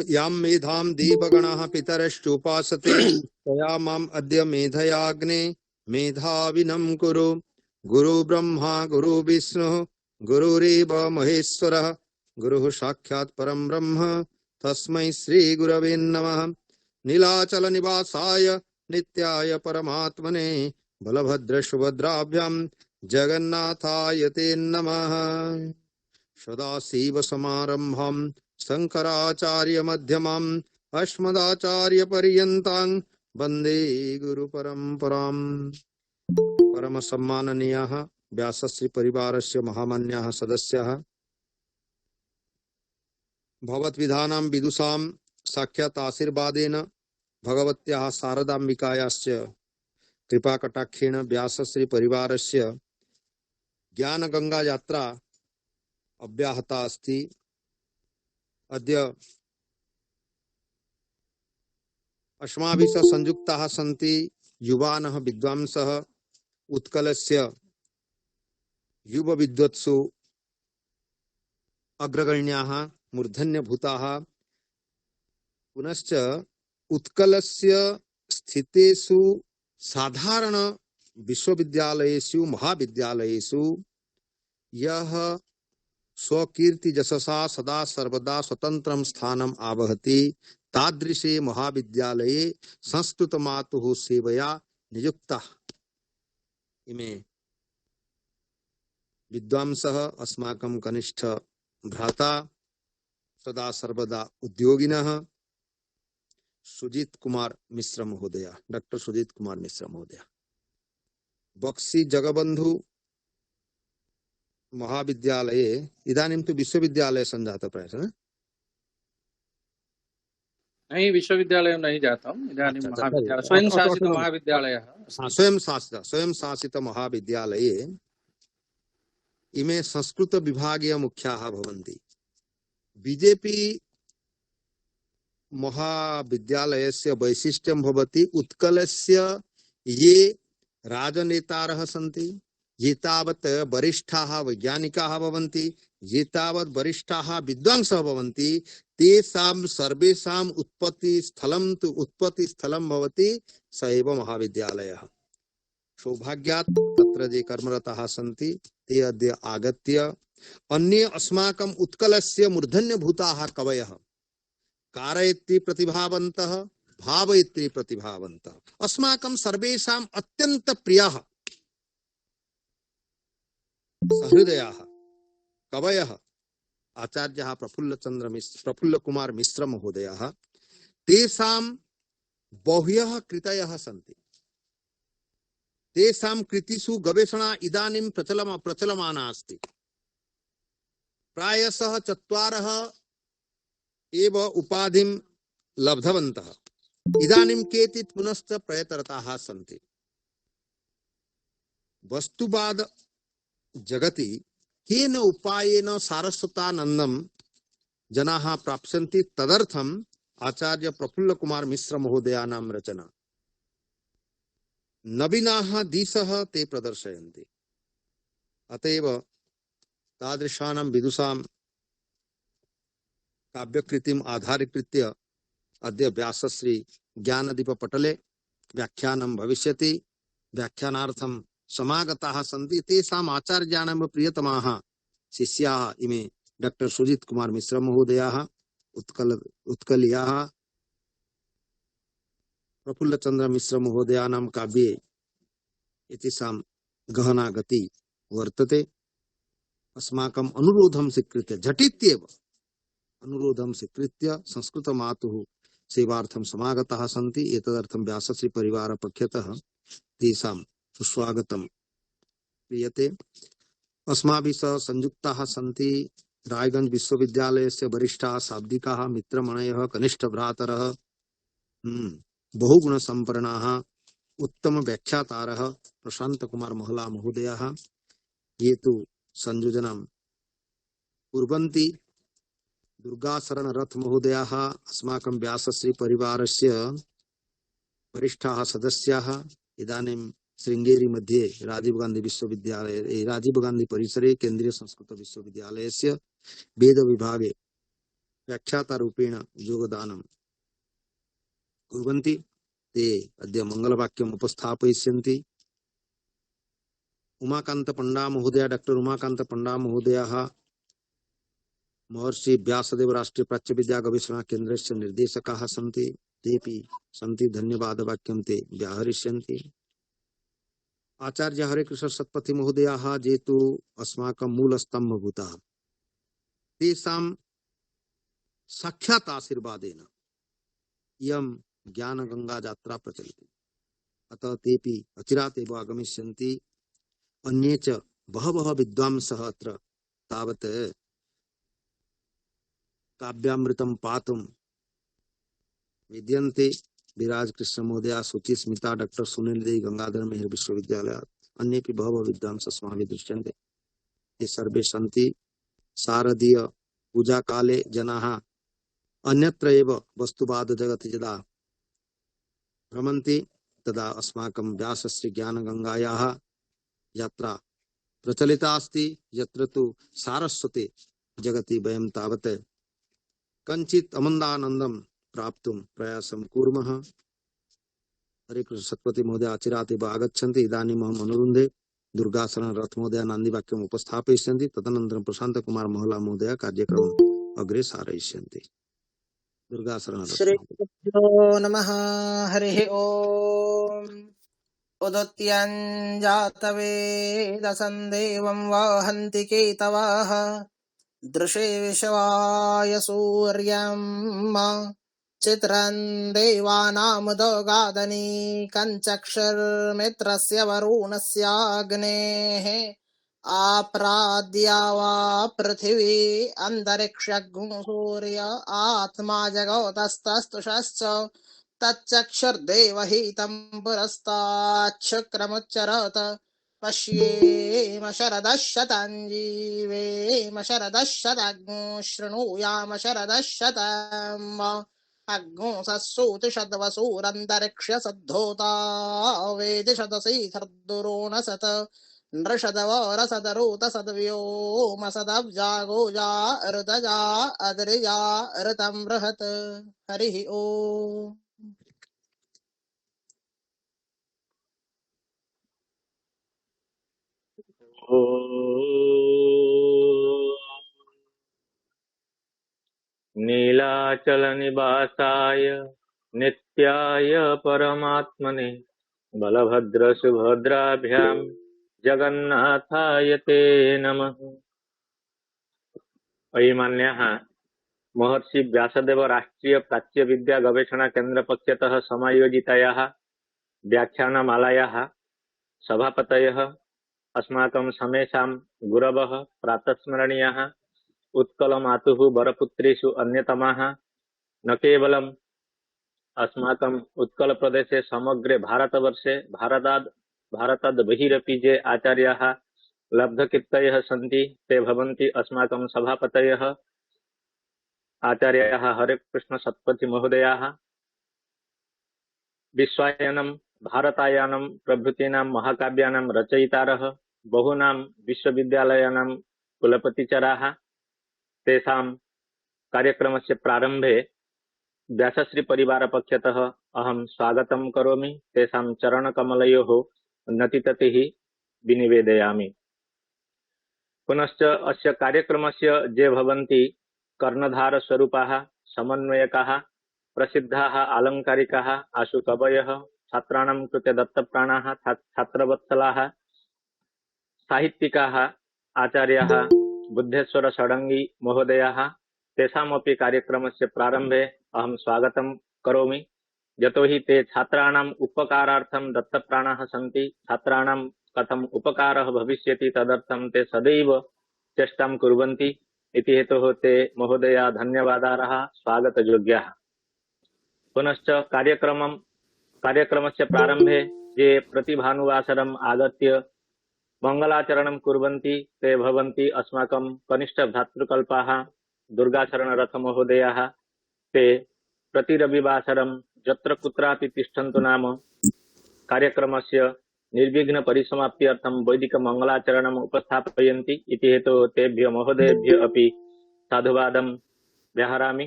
यां मेधां देवगणाः पितरश्चोपासते तया माम् अद्य मेधयाग्ने मेधाविनं कुरु। गुरु ब्रह्मा गुरु विष्णुः गुरुरेव महेश्वरः गुरुः साक्षात् परं ब्रह्म तस्मै श्री गुरवे नमः। नीलाचल निवासाय नित्याय परमात्मने बलभद्र सुभद्राभ्यां जगन्नाथाय ते नमः। सदाशिव समारंभां शंकराचार्य मध्यमाम् अस्मदाचार्य पर्यन्तां वन्दे गुरु परम्पराम्। परम सम्माननीयः व्यासश्री परिवारस्य महामान्याः सदस्याः भगवद्विधानां विदुषां साक्षात् आशीर्वादेन भगवत्याः शारदाम्बिकायाश्च कृपाकटाक्षेण व्यासश्री परिवारस्य ज्ञानगंगा यात्रा अव्याहता अस्ति। अद्य अस्माभिः सह संयुक्ताः सन्ति युवानः विद्वांसः उत्कलस्य युव विद्वत्सु अग्रगण्याः मूर्धन्यभूताः पुनश्च उत्कलस्य स्थितेषु साधारण विश्वविद्यालयेषु महाविद्यालयेषु यः स्वकीर्ति जशसा सदा सर्वदा स्वतंत्रं स्थानम् आवहति तादृशे महाविद्यालये संस्कृत मातुः सेवया नियुक्तः इमे विद्वांसः अस्माकं कनिष्ठ भ्राता सदा सर्वदा उद्योगिनः सुजीत कुमार मिश्र महोदय, डॉक्टर सुजीत कुमार मिश्र महोदय बक्सी जगबंधु महाविद्यालये इदानीं तु विश्वविद्यालय संजातः प्रायः नहीं, विश्वविद्यालय नहीं जाता हूँ इदानीं महाविद्यालय स्वयं शासित महाविद्यालयः स्वयं शासित महाविद्यालये इमे संस्कृत विभागीय मुख्याः भवन्ति। बीजेपी महाविद्यालयस्य वैशिष्ट्यं भवति उत्कलस्य ये राजनेतारः सन्ति ये तावत् वरिष्ठाः वैज्ञानिकाः भवन्ति ये तावत् वरिष्ठाः विद्वांसः भवन्ति तेषां सर्वेषाम् उत्पत्ति स्थलं भवति स एव महाविद्यालयः। सौभाग्यात् तत्र ये कर्मरताः सन्ति ते अद्य आगत्य अन्ये अस्माकम् उत्कलस्य मूर्धन्यभूताः कवयः कारयित्री प्रतिभावन्तः भावयित्री प्रतिभावन्तः अस्माकं सर्वेषाम् अत्यंत प्रियाः सहृदयाः कवयः आचार्यः प्रफुल्ल कुमार मिश्र महोदयः तेषां बह्व्यः कृतयः सन्ति। तेषां कृतिषु गवेषणा इदानीं प्रचलमाना अस्ति। प्रायशः 4 एव उपाधिं लब्धवन्तः। इदानीं केचित् पुनश्च प्रयतरताः सन्ति। वस्तुवाद जगति केन उपायेन सारस्वतानन्दं जनाः प्राप्स्यन्ति तदर्थम् आचार्य प्रफुल्ल कुमार मिश्र महोदयानां रचना नवीनाः दिशः ते प्रदर्शयन्ति। अतएव तादृशानां विदुषां काव्यकृतिम् आधारीकृत्य अद्य व्यासश्री ज्ञानदीप पटले व्याख्यानं भविष्यति। व्याख्यानार्थं समागताः सन्ति। तेषाम् आचार्याणां प्रियतमाः शिष्याः इमे डॉक्टर सुजीत कुमार मिश्र महोदयाः उत्कलीयाः प्रफुल्ल चंद्र मिश्र महोदयानां काव्ये एतेषां गहना गति वर्तते। अस्माकम् अनुरोधं स्वीकृत्य झटित्येव अनुरोधं स्वीकृत्य संस्कृत मातुः सेवार्थं समागताः सन्ति। एतदर्थं व्यासश्री परिवार पक्षतः तेषां सुस्वागतं क्रियते। अस्माभिः सह संयुक्ताः सन्ति रायगंज विश्वविद्यालयस्य वरिष्ठाः शाब्दिकाः मित्रमणयः कनिष्ठ भ्रातरः बहुगुण संपन्नाः उत्तम व्याख्यातारः प्रशांत कुमार महला महोदयः ये तु संयोजनं कुर्वन्ति। दुर्गाशरण रथ महोदयाः अस्माकं व्यासश्री परिवारस्य वरिष्ठाः सदस्याः इदानीं श्रृंगेरी मध्ये राजीव गांधी परिसरे केंद्रीय संस्कृत विश्वविद्यालयस्य वेद विभागे व्याख्यातारूपेण योगदानं कुर्वन्ति। ते अद्य मङ्गलवाक्यम् उपस्थापयिष्यन्ति। उमाकान्त पंडा महोदय, डॉक्टर उमाकान्त पंडा महोदयः महर्षि व्यासदेव राष्ट्रीय प्राच्य विद्या गवेषणा केन्द्रस्य निर्देशकाः सन्ति। तेपि सन्ति। धन्यवाद वाक्यं ते व्याहरिष्यन्ति। आचार्य हरेकृष्ण सत्पथि महोदयाः ये तु अस्माकं मूलस्तम्भभूताः, तेषां साक्षात् आशीर्वादेन इयं ज्ञानगंगा यात्रा प्रचलति। अतः तेपि अचिरात् एव आगमिष्यन्ति। अन्ये च बहवः विद्वांसः अत्र तावत् काव्यामृतं पातुं विद्यन्ते। विराज कृष्ण महोदय, सुचि स्मिता, डॉक्टर सुनील देवी, गंगाधर मेहर विश्वविद्यालय, अन्येपि बहवः विद्वांसः अस्माभिः दृश्यन्ते। ते सर्वे सन्ति। शारदीय पूजा काले जनाः अन्यत्र एव वस्तुवाद जगति यदा भ्रमन्ति तदा अस्माकं व्यासश्री ज्ञानगंगायाः यात्रा प्रचलिता अस्ति। यत्र तु सारस्वते जगति वयं तावत् कञ्चित् अमन्दानन्दं प्राप्तुं प्रयासं कुर्मः। हरे कृष्ण सत्पथि महोदय अचिरात् एव आगच्छन्ति। इदानीम् अहम् अनुरुन्धे दुर्गाशरण रथ महोदय नान्दीवाक्यम् उपस्थापयिष्यन्ति। तदनन्तरं प्रशांत कुमार महला महोदय कार्यक्रमम् अग्रे सारयिष्यन्ति। दुर्गाशरण रथ श्री महोदय। गुरुभ्यो नमः। हरिः ओम्। उदुत्यञ्जातवेदसं देवं वहन्ति केतवः, दृशे विश्वाय सूर्यम् चित्रं देवानामुदगादनी कञ्चक्षुर्मित्रस्य वरुणस्याग्नेः आप्राद्या वा पृथिवी अन्तरिक्षगुं सूर्य आत्मा जगतस्तस्तुषश्च तच्चक्षुर्देवहितं पुरस्ताच्छुक्रमुच्चरत पश्येम शरदः शतं जीवेम शरदः शतग्ं शृणुयाम शरदः शतम् अग्निशतसूतिशतवसुरन्तरिक्ष सद्धोता वेदि शतसीथर्दुरोणसत नृषदवरसदरुत सद्व्योम सदब्जागोजा ऋतजा अद्रिजा ऋतं बृहत्। हरिः ओम्। नीलाचलनिवासाय नित्याय परमात्मने बलभद्रसुभद्राभ्यां जगन्नाथाय ते नमः। अयिमान्याः महर्षि व्यासदेव राष्ट्रीय प्राच्य विद्या गवेषणा केन्द्र पक्षतः समायोजितायाः व्याख्यानमालायाः सभापतयः अस्माकं समेषां गुरवः प्रातस्मरणीयाः उत्कलमातुः वरपुत्रेषु अन्यतमाः, न केवलम् अस्माकम् उत्कल प्रदेशे समग्रे भारतवर्षे भारताद् बहिरपि ये आचार्याः लब्धकीर्तयः सन्ति ते भवन्ति अस्माकं सभापतयः आचार्याः हरेकृष्ण सत्पथि महोदयाः, विश्वायनं भारतायानं प्रभृतीनां महाकाव्यानां रचयितारः, बहूनां विश्वविद्यालयानां कुलपतिचराः। तेषां कार्यक्रमस्य प्रारम्भे व्यासश्री परिवार पक्षतः अहं स्वागतं करोमि। तेषां चरणकमलयोः नतिततिः विनिवेदयामि। पुनश्च अस्य कार्यक्रमस्य ये भवन्ति कर्णधारस्वरूपाः, समन्वयकाः, प्रसिद्धाः आलङ्कारिकाः, आशुकवयः, छात्राणां कृते दत्तप्राणाः, छात्रवत्सलाः, साहित्यिकाः, आचार्याः बुद्धेश्वर षडङ्गी महोदयाः, तेषामपि कार्यक्रमस्य प्रारम्भे अहं स्वागतं करोमि। यतोहि ते छात्राणाम् उपकारार्थं दत्तप्राणाः सन्ति। छात्राणां कथम् उपकारः भविष्यति तदर्थं ते सदैव चेष्टां कुर्वन्ति। इति हेतोः ते महोदयाः धन्यवादार्हाः, स्वागतयोग्याः। पुनश्च कार्यक्रमस्य प्रारम्भे ये प्रतिभानुवासरम् आगत्य मंगलाचरणं कुर्वन्ति ते भवन्ति अस्माकं कनिष्ठ भ्रातृकल्पाः दुर्गाशरणरथ महोदयाः। ते प्रतिरविवासरं यत्र कुत्रापि तिष्ठन्तु नाम कार्यक्रमस्य निर्विघ्न परिसमाप्त्यर्थं वैदिक मंगलाचरणम् उपस्थापयन्ति। इति हेतोः तेभ्यः महोदयेभ्यः अपि साधुवादं व्याहरामि।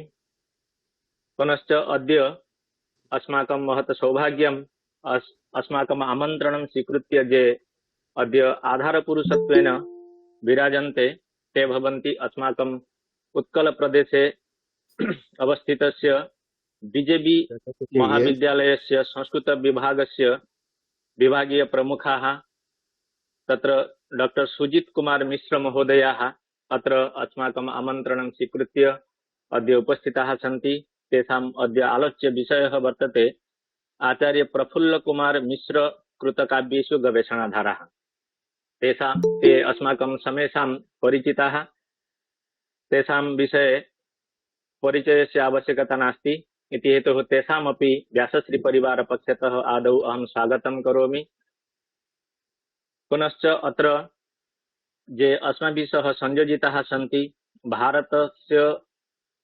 पुनश्च अद्य अस्माकं महत् सौभाग्यम् अस्माकम् आमन्त्रणं स्वीकृत्य जे अद्य आधारपुरुषत्वेन विराजन्ते ते भवन्ति अस्माकम् उत्कलप्रदेशे अवस्थितस्य बीजेबी महाविद्यालयस्य संस्कृतविभागस्य विभागीय प्रमुखाः, तत्र डॉक्टर सुजित कुमार मिश्र महोदयाः अत्र अस्माकम् आमन्त्रणं स्वीकृत्य अद्य उपस्थिताः सन्ति। तेषाम् अद्य आलोच्य विषयः वर्तते आचार्य प्रफुल्ल कुमार मिश्र कृतकाव्येषु गवेषणाधाराः। ते अस्माकं समेषां परिचिताः। तेषां विषये परिचयस्य आवश्यकता नास्ति इति हेतुः तेषामपि व्यासश्री परिवार पक्षतः आदौ अहं स्वागतं करोमि। पुनश्च अत्र ये अस्माभिः सह संयोजिताः सन्ति भारतस्य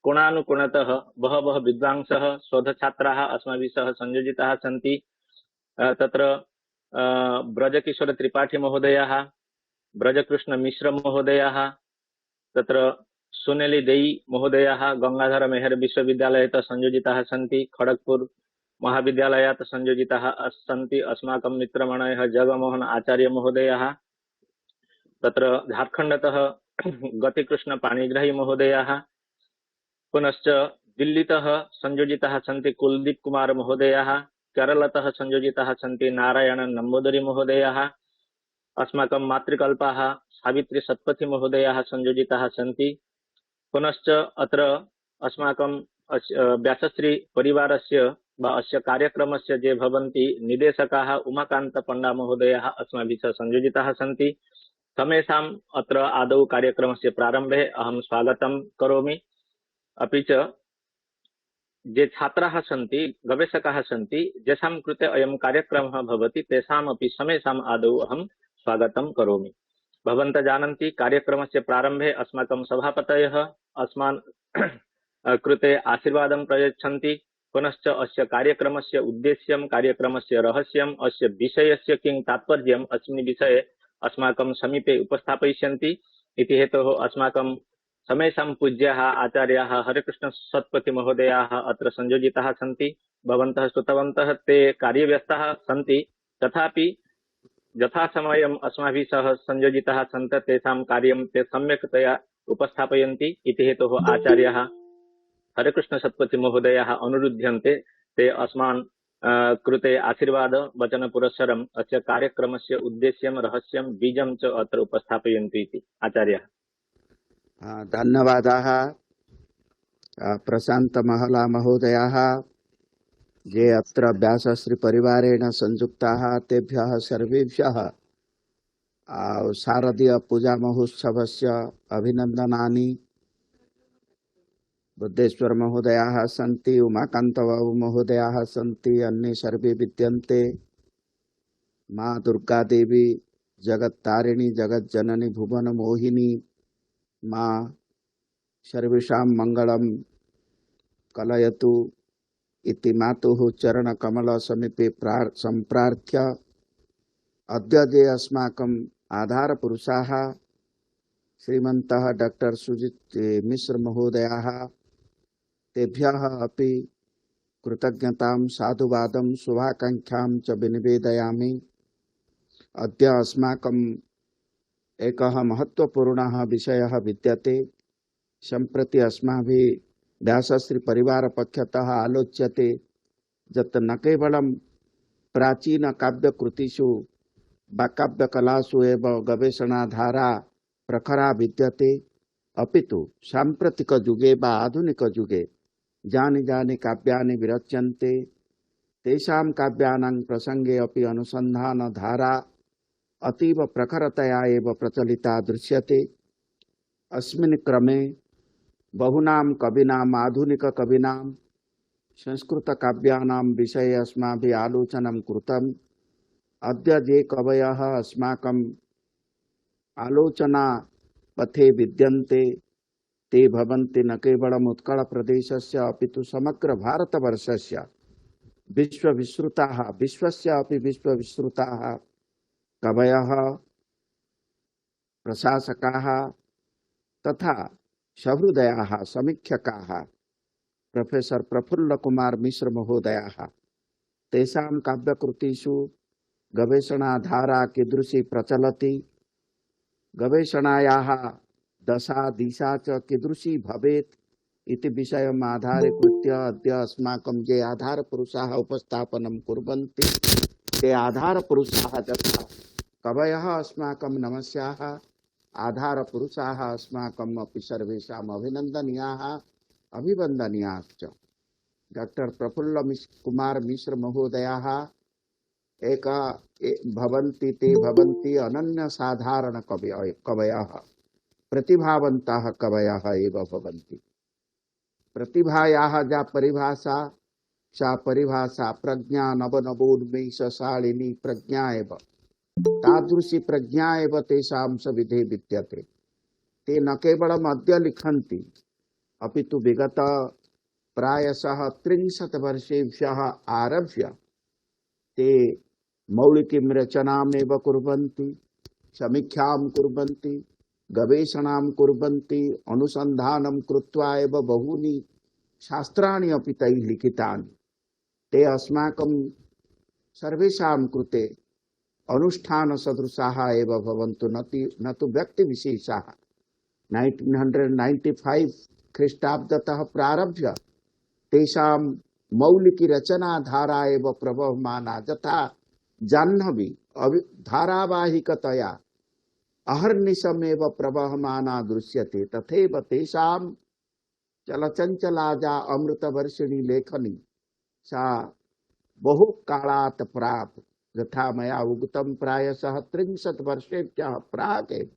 कोणानुकोणतः बहवः विद्वांसः शोधछात्राः अस्माभिः सह संयोजिताः सन्ति। तत्र ब्रजकिशोर त्रिपाठी महोदयाः, ब्रजकृष्ण मिश्र महोदयाः, तत्र सुनेली देई महोदयाः गंगाधर मेहर विश्वविद्यालयतः संयोजिताः सन्ति। खड़गपुर महाविद्यालयात् संयोजिताः सन्ति अस्माकं मित्रमणयः जगमोहन आचार्य महोदयाः। तत्र झारखण्डतः गतिकृष्ण पाणिग्राही महोदयाः। पुनश्च दिल्लीतः संयोजिताः सन्ति कुलदीप कुमार महोदयाः। केरलतः संयोजिताः सन्ति नारायण नम्बूदरी महोदयाः। अस्माकं मातृकल्पाः सावित्री सत्पथी महोदयाः संयोजिताः सन्ति। पुनश्च अत्र अस्माकं व्यासश्री परिवारस्य वा अस्य कार्यक्रमस्य जे भवन्ति निदेशकाः उमाकान्त पण्डा महोदयाः अस्माभिः सह संयोजिताः सन्ति। समेषाम् अत्र आदौ कार्यक्रमस्य प्रारम्भे अहं स्वागतं करोमि। अपि च ये छात्राः सन्ति, गवेषकाः सन्ति, येषां कृते अयं कार्यक्रमः भवति तेषामपि समेषाम् आदौ अहं स्वागतं करोमि। भवन्तः जानन्ति कार्यक्रमस्य प्रारम्भे अस्माकं सभापतयः अस्मान् कृते आशीर्वादं प्रयच्छन्ति। पुनश्च अस्य कार्यक्रमस्य उद्देश्यं, कार्यक्रमस्य रहस्यम्, अस्य विषयस्य किं तात्पर्यम् अस्मिन् विषये अस्माकं समीपे उपस्थापयिष्यन्ति। इति हेतोः अस्माकं समेषां पूज्याः आचार्याः हरिकृष्ण सत्पथी महोदयाः अत्र संयोजिताः सन्ति। भवन्तः श्रुतवन्तः ते कार्यव्यस्ताः सन्ति, तथापि यथासमयम् अस्माभिः सह संयोजिताः सन्ति, तेषां कार्यं ते सम्यक्तया उपस्थापयन्ति। इति हेतोः आचार्याः हरिकृष्ण सत्पथी महोदयाः अनुरुध्यन्ते ते अस्मान् कृते आशीर्वाद वचन पुरस्सरम् अस्य कार्यक्रमस्य उद्देश्यं, रहस्यं, बीजं च अत्र उपस्थापयन्तु इति। आचार्यः धन्यवादाः प्रशांत महला महोदयाः ये अत्र व्यासश्री परिवारेण संयुक्ताः तेभ्यः सर्वेभ्यः शारदीय पूजा महोत्सवस्य अभिनन्दनानि। बुद्धेश्वर महोदयाः सन्ति, उमाकान्त बाबू महोदयाः सन्ति, अन्ये सर्वे विद्यन्ते। माँ दुर्गा देवी जगत्तारिणी जगज्जननी भुवन मोहिनी माँ सर्वेषां मंगलम कलयतु इति मातुः चरण कमल समीपे संप्रार्थ्य अद्य ये अस्माकं आधार पुरुषाः श्रीमन्तः डॉक्टर सुजित मिश्र महोदयाः तेभ्यः अपि कृतज्ञतां साधुवादं शुभाकांक्षां च विनिवेदयामि। अद्य अस्माकं एकः महत्वपूर्णः विषयः विद्यते। सम्प्रति अस्माभिः व्यासश्री परिवार पक्षतः आलोच्यते यत् न केवलं प्राचीन काव्यकृतिषु वा काव्यकलासु एव गवेषणाधारा प्रखरा विद्यते, अपितु साम्प्रतिक युगे वा आधुनिक युगे यानि यानि काव्यानि विरच्यन्ते तेषां काव्यानां प्रसंगे अपि अनुसन्धानधारा अतीव प्रखरतया एव प्रचलिता दृश्यते। अस्मिन् क्रमे बहुनां कवीनाम्, आधुनिक कवीनां, संस्कृत काव्यानां विषये अस्माभिः आलोचनं कृतम्। अद्य ये कवयः अस्माकम् आलोचना पथे विद्यन्ते ते भवन्ति न केवलम् उत्कल प्रदेशस्य अपितु समग्र भारतवर्षस्य विश्वविश्रुताः, विश्वस्य अपि विश्वविश्रुताः कवयः, प्रशासकाः तथा सहृदयाः समीक्षकाः प्रोफेसर प्रफुल्ल कुमार मिश्र महोदयाः तेषां काव्यकृतिषु गवेषणाधारा कीदृशी प्रचलति, गवेषणायाः दशा दिशा च कीदृशी भवेत् इति विषयम् आधारीकृत्य अद्य अस्माकं ये आधारपुरुषाः उपस्थापनं कुर्वन्ति ते आधारपुरुषाः यथा कवयः अस्माकं नमस्याः, आधारपुरुषाः अस्माकम् अपि सर्वेषाम् अभिनन्दनीयाः अभिवन्दनीयाश्च। डॉक्टर प्रफुल्ल कुमार मिश्र महोदयाः भवन्ति ते भवन्ति अनन्य साधारण कवयः प्रतिभावन्तः कवयः एव भवन्ति। प्रतिभायाः या परिभाषा सा परिभाषा प्रज्ञा नवनवोन्मेषशालिनी प्रज्ञा एव, तादृशी प्रज्ञा एव तेषां सविधे विद्यते। ते न केवलम् अद्य लिखन्ति अपितु विगत प्रायशः 30 वर्षेभ्यः आरभ्य ते मौलिकीं रचनामेव कुर्वन्ति, समीक्षां कुर्वन्ति, गवेषणां कुर्वन्ति, अनुसन्धानं कृत्वा एव बहूनि शास्त्राणि अपि तैः लिखितानि। ते अस्माकं सर्वेषां कृते अनुष्ठानसदृशाः एव भवन्तु, न तु व्यक्तिविशेषाः। 1995 ख्रीष्टाब्दतः प्रारभ्य तेषां मौलिकी रचनाधारा एव प्रवहमाना, यथा जाह्नवी धारावाहिकतया अहर्निशमेव प्रवहमाना दृश्यते, तथैव तेषां चलचञ्चलाजा अमृतवर्षिणी लेखनी सा बहु कालात् प्राक्, यथा मया उक्तं प्रायशः 30 वर्षेभ्यः प्राक् एव,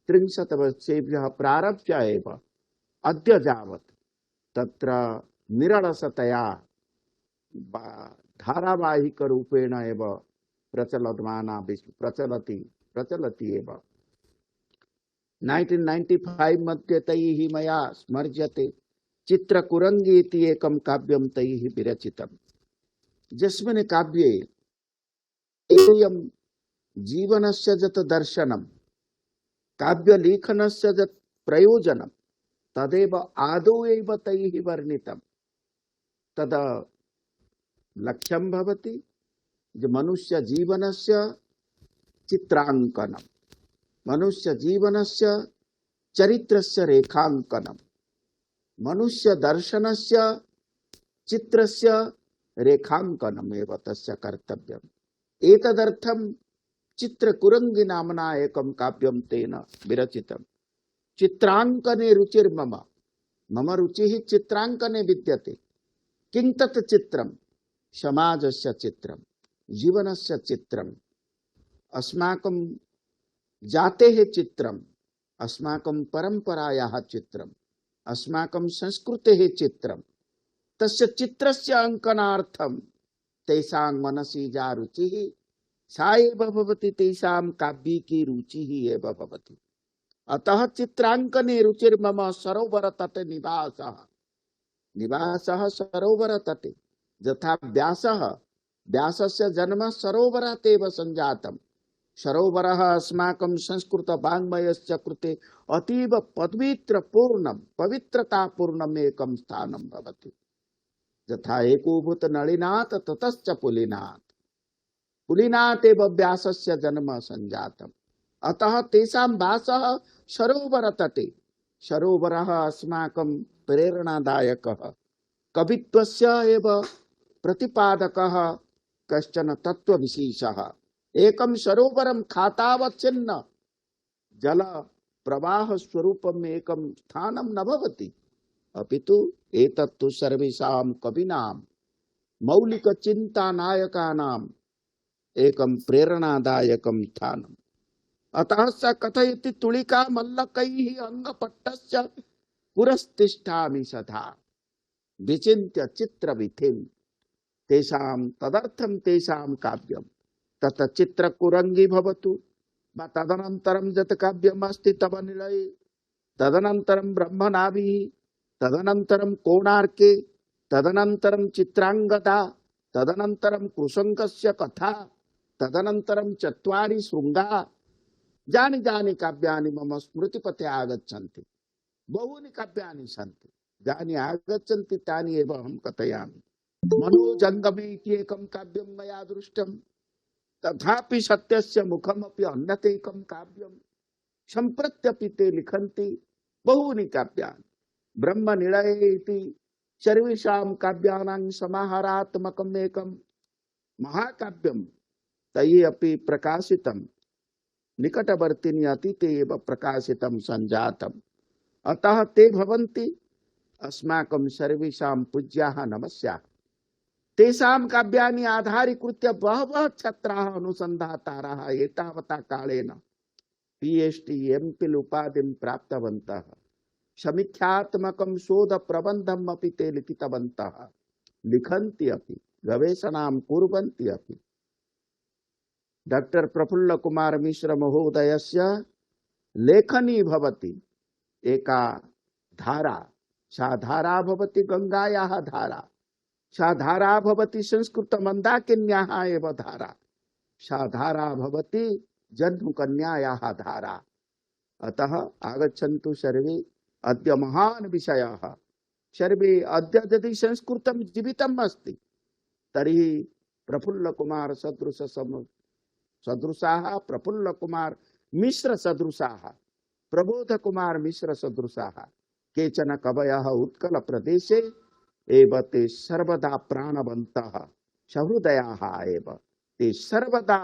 30 वर्षेभ्यः प्रारभ्य एव अद्य यावत् तत्र निरलसतया धारावाहिकरूपेण एव प्रचलति एव। 1995 मध्ये तैः मया स्मर्यते चित्रकुरंगी इति एकं काव्यं तैः विरचितम्, यस्मिन् काव्ये एयं जीवनस्य यत् दर्शनं, काव्यलेखनस्य यत् प्रयोजनं तदेव आदौ एव तैः वर्णितं। तद लक्ष्यं भवति मनुष्य जीवनस्य चित्रांकनं, मनुष्य जीवनस्य चरित्रस्य रेखांकनं, मनुष्य दर्शनस्य चित्रस्य रेखांकनम् एव तस्य कर्तव्यम्। एतदर्थं चित्रकुरंगी नाम्ना एकं काव्यं तेन विरचितं। चित्रांकने रुचिर्मम, मम रुचिः चित्रांकने विद्यते। किं तत् चित्रं? समाजस्य चित्रं, जीवनस्य चित्रम्, अस्माकं जातेः चित्रम्, अस्माकं परम्परायाः चित्रम्, अस्माकं संस्कृतेः चित्रम्। तस्य चित्रस्य अङ्कनार्थं तेषां मनसि या रुचिः सा एव भवति तेषां काव्यिकी रुचिः एव भवति। अतः चित्रांकने रुचिर्मम सरोवरतटे निवासः सरोवरतटे। यथा व्यासस्य जन्म सरोवरात् एव सञ्जातम्। सरोवरः अस्माकं संस्कृत वाङ्मयस्य कृते अतीव पवित्रपूर्णं पवित्रतापूर्णम् एकं स्थानं भवति। यथा एकोभूत नलिनाथ ततश्च पुलिनाथ, पुलिनात् एव व्यासस्य जन्म सञ्जातम्। अतः तेषां वासः सरोवरतटे। सरोवरः अस्माकं प्रेरणादायकः, कवित्वस्य एव प्रतिपादकः कश्चन तत्त्वविशेषः। एकं सरोवरं खातावच्छिन्न जल प्रवाह स्वरूपम् एकं स्थानं न भवति, अपितु एतत्तु सर्वेषां कवीनां मौलिक चिन्तानायकानाम् एकं प्रेरणादायकं स्थानम्। अतः स कथयति तुलिका मल्लकैः अंगपट्टस्य पुरस्तिष्ठामि सदा विचिन्त्य चित्रविधिं। तेषां तदर्थं तेषां काव्यं तत् चित्रकुरंगी भवतु वा तदनन्तरं यत् काव्यमस्ति तव निलये, तदनन्तरं ब्रह्मनाभिः, तदनन्तरं कोणार्के, तदनन्तरं चित्रांगदा, तदनन्तरं कुसुङ्गस्य कथा, तदनन्तरं चत्वारि शृङ्गा, जानि काव्यानि मम स्मृतिपथे आगच्छन्ति। बहूनि काव्यानि सन्ति, यानि आगच्छन्ति तानि एव अहं कथयामि। मनोजङ्गमे इति एकं काव्यं मया दृष्टं, तथापि सत्यस्य मुखमपि अन्यदेकं काव्यं सम्प्रत्यपि ते लिखन्ति बहूनि काव्यानि। ब्रह्मनिलये इति सर्वेषां काव्यानां समाहारात्मकम् एकं महाकाव्यं तैः अपि प्रकाशितं, निकटवर्तिनि अतीते एव प्रकाशितं सञ्जातम्। अतः ते भवन्ति अस्माकं सर्वेषां पूज्याः नमस्याः। तेषां काव्यानि आधारीकृत्य बहवः छात्राः अनुसन्धातारः एतावता कालेन PhD MPhil उपाधिं प्राप्तवन्तः। समीक्षात्मकं शोधप्रबन्धम् अपि ते लिखितवन्तः, लिखन्ति अपि, गवेषणां कुर्वन्ति अपि। डॉक्टर प्रफुल्ल कुमार मिश्र महोदयस्य लेखनी भवति एका धारा, सा धारा भवति गंगायाः धारा, सा धारा भवति संस्कृत मंदाकिन्याः एव धारा, सा धारा भवति जह्नुकन्यायाः धारा। अतः आगच्छन्तु सर्वे, अद्य महान् विषयः। सर्वे अद्य यदि संस्कृतं जीवितम् अस्ति तर्हि प्रफुल्ल कुमार सदृशाः, प्रफुल्ल कुमार मिश्र सदृशाः, प्रबोध कुमार मिश्र सदृशाः केचन कवयः उत्कल प्रदेशे एव ते सर्वदा प्राणवन्तः सहृदयाः एव, ते सर्वदा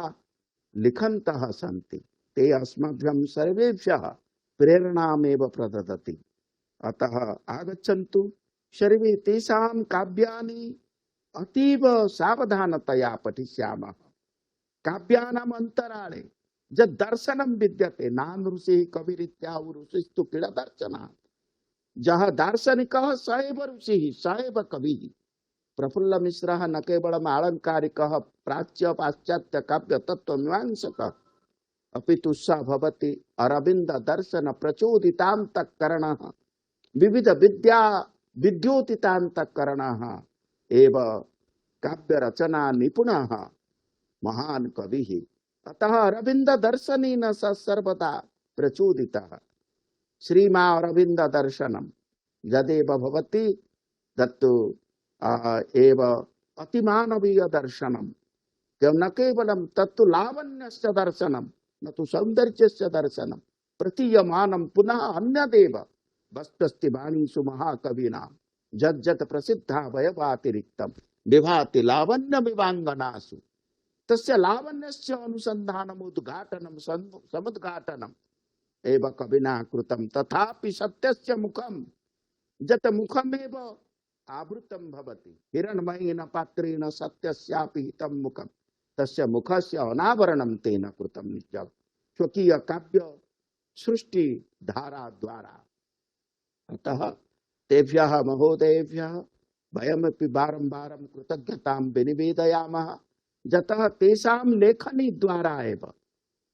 लिखन्तः सन्ति। ते अस्मभ्यं सर्वेभ्यः प्रेरणामेव प्रददति। अतः आगच्छन्तु सर्वे, तेषां काव्यानि अतीव सावधानतया पठिष्यामः। काव्यानाम् अन्तराळे यद् दर्शनं विद्यते, नान् ऋषिः कविरित्याहु ऋषिस्तु क्रीडा दर्शनात्। जः दार्शनिकः स एव ऋषिः, स एव कविः। प्रफुल्ल मिश्रः न केवलम् आलङ्कारिकः प्राच्य पाश्चात्य काव्य तत्त्वमीमांसकः, अपि तु स भवति अरविन्द दर्शन प्रचोदितान्तःकरणः, विविध विद्या विद्योतितान्तःकरणः एव काव्य रचना निपुणः महान कवि। अतः अरविंद दर्शनेन स सर्वदा प्रचोदितः। श्रीमा अरविंद दर्शनम यदेव भवति तत्तु एव अतिमानवीय दर्शनम, न केवलं तत्तु लावण्यस्य दर्शनम, न तु सौंदर्यस्य दर्शनम, प्रतीयमानं पुनः अन्यदेव वस्तस्ति वाणीषु महाकविनां जज्जत प्रसिद्धा वयवातिरिक्तं विभाति लावण्यमिवाङ्गनासु। तस्य लावण्यस्य अनुसन्धानम् उद्घाटनं समुद्घाटनम् एव कविना कृतं। तथापि सत्यस्य मुखं यत् मुखमेव आवृतं भवति हिरण्मयेन पात्रेण सत्यस्यापि हितं मुखं, तस्य मुखस्य अनावरणं तेन कृतं निज स्वकीय काव्य सृष्टि धारा द्वारा। अतः तेभ्यः महोदयेभ्यः वयमपि बारंबारं कृतज्ञतां विनिवेदयामः, यतः तेषां लेखनी द्वारा एव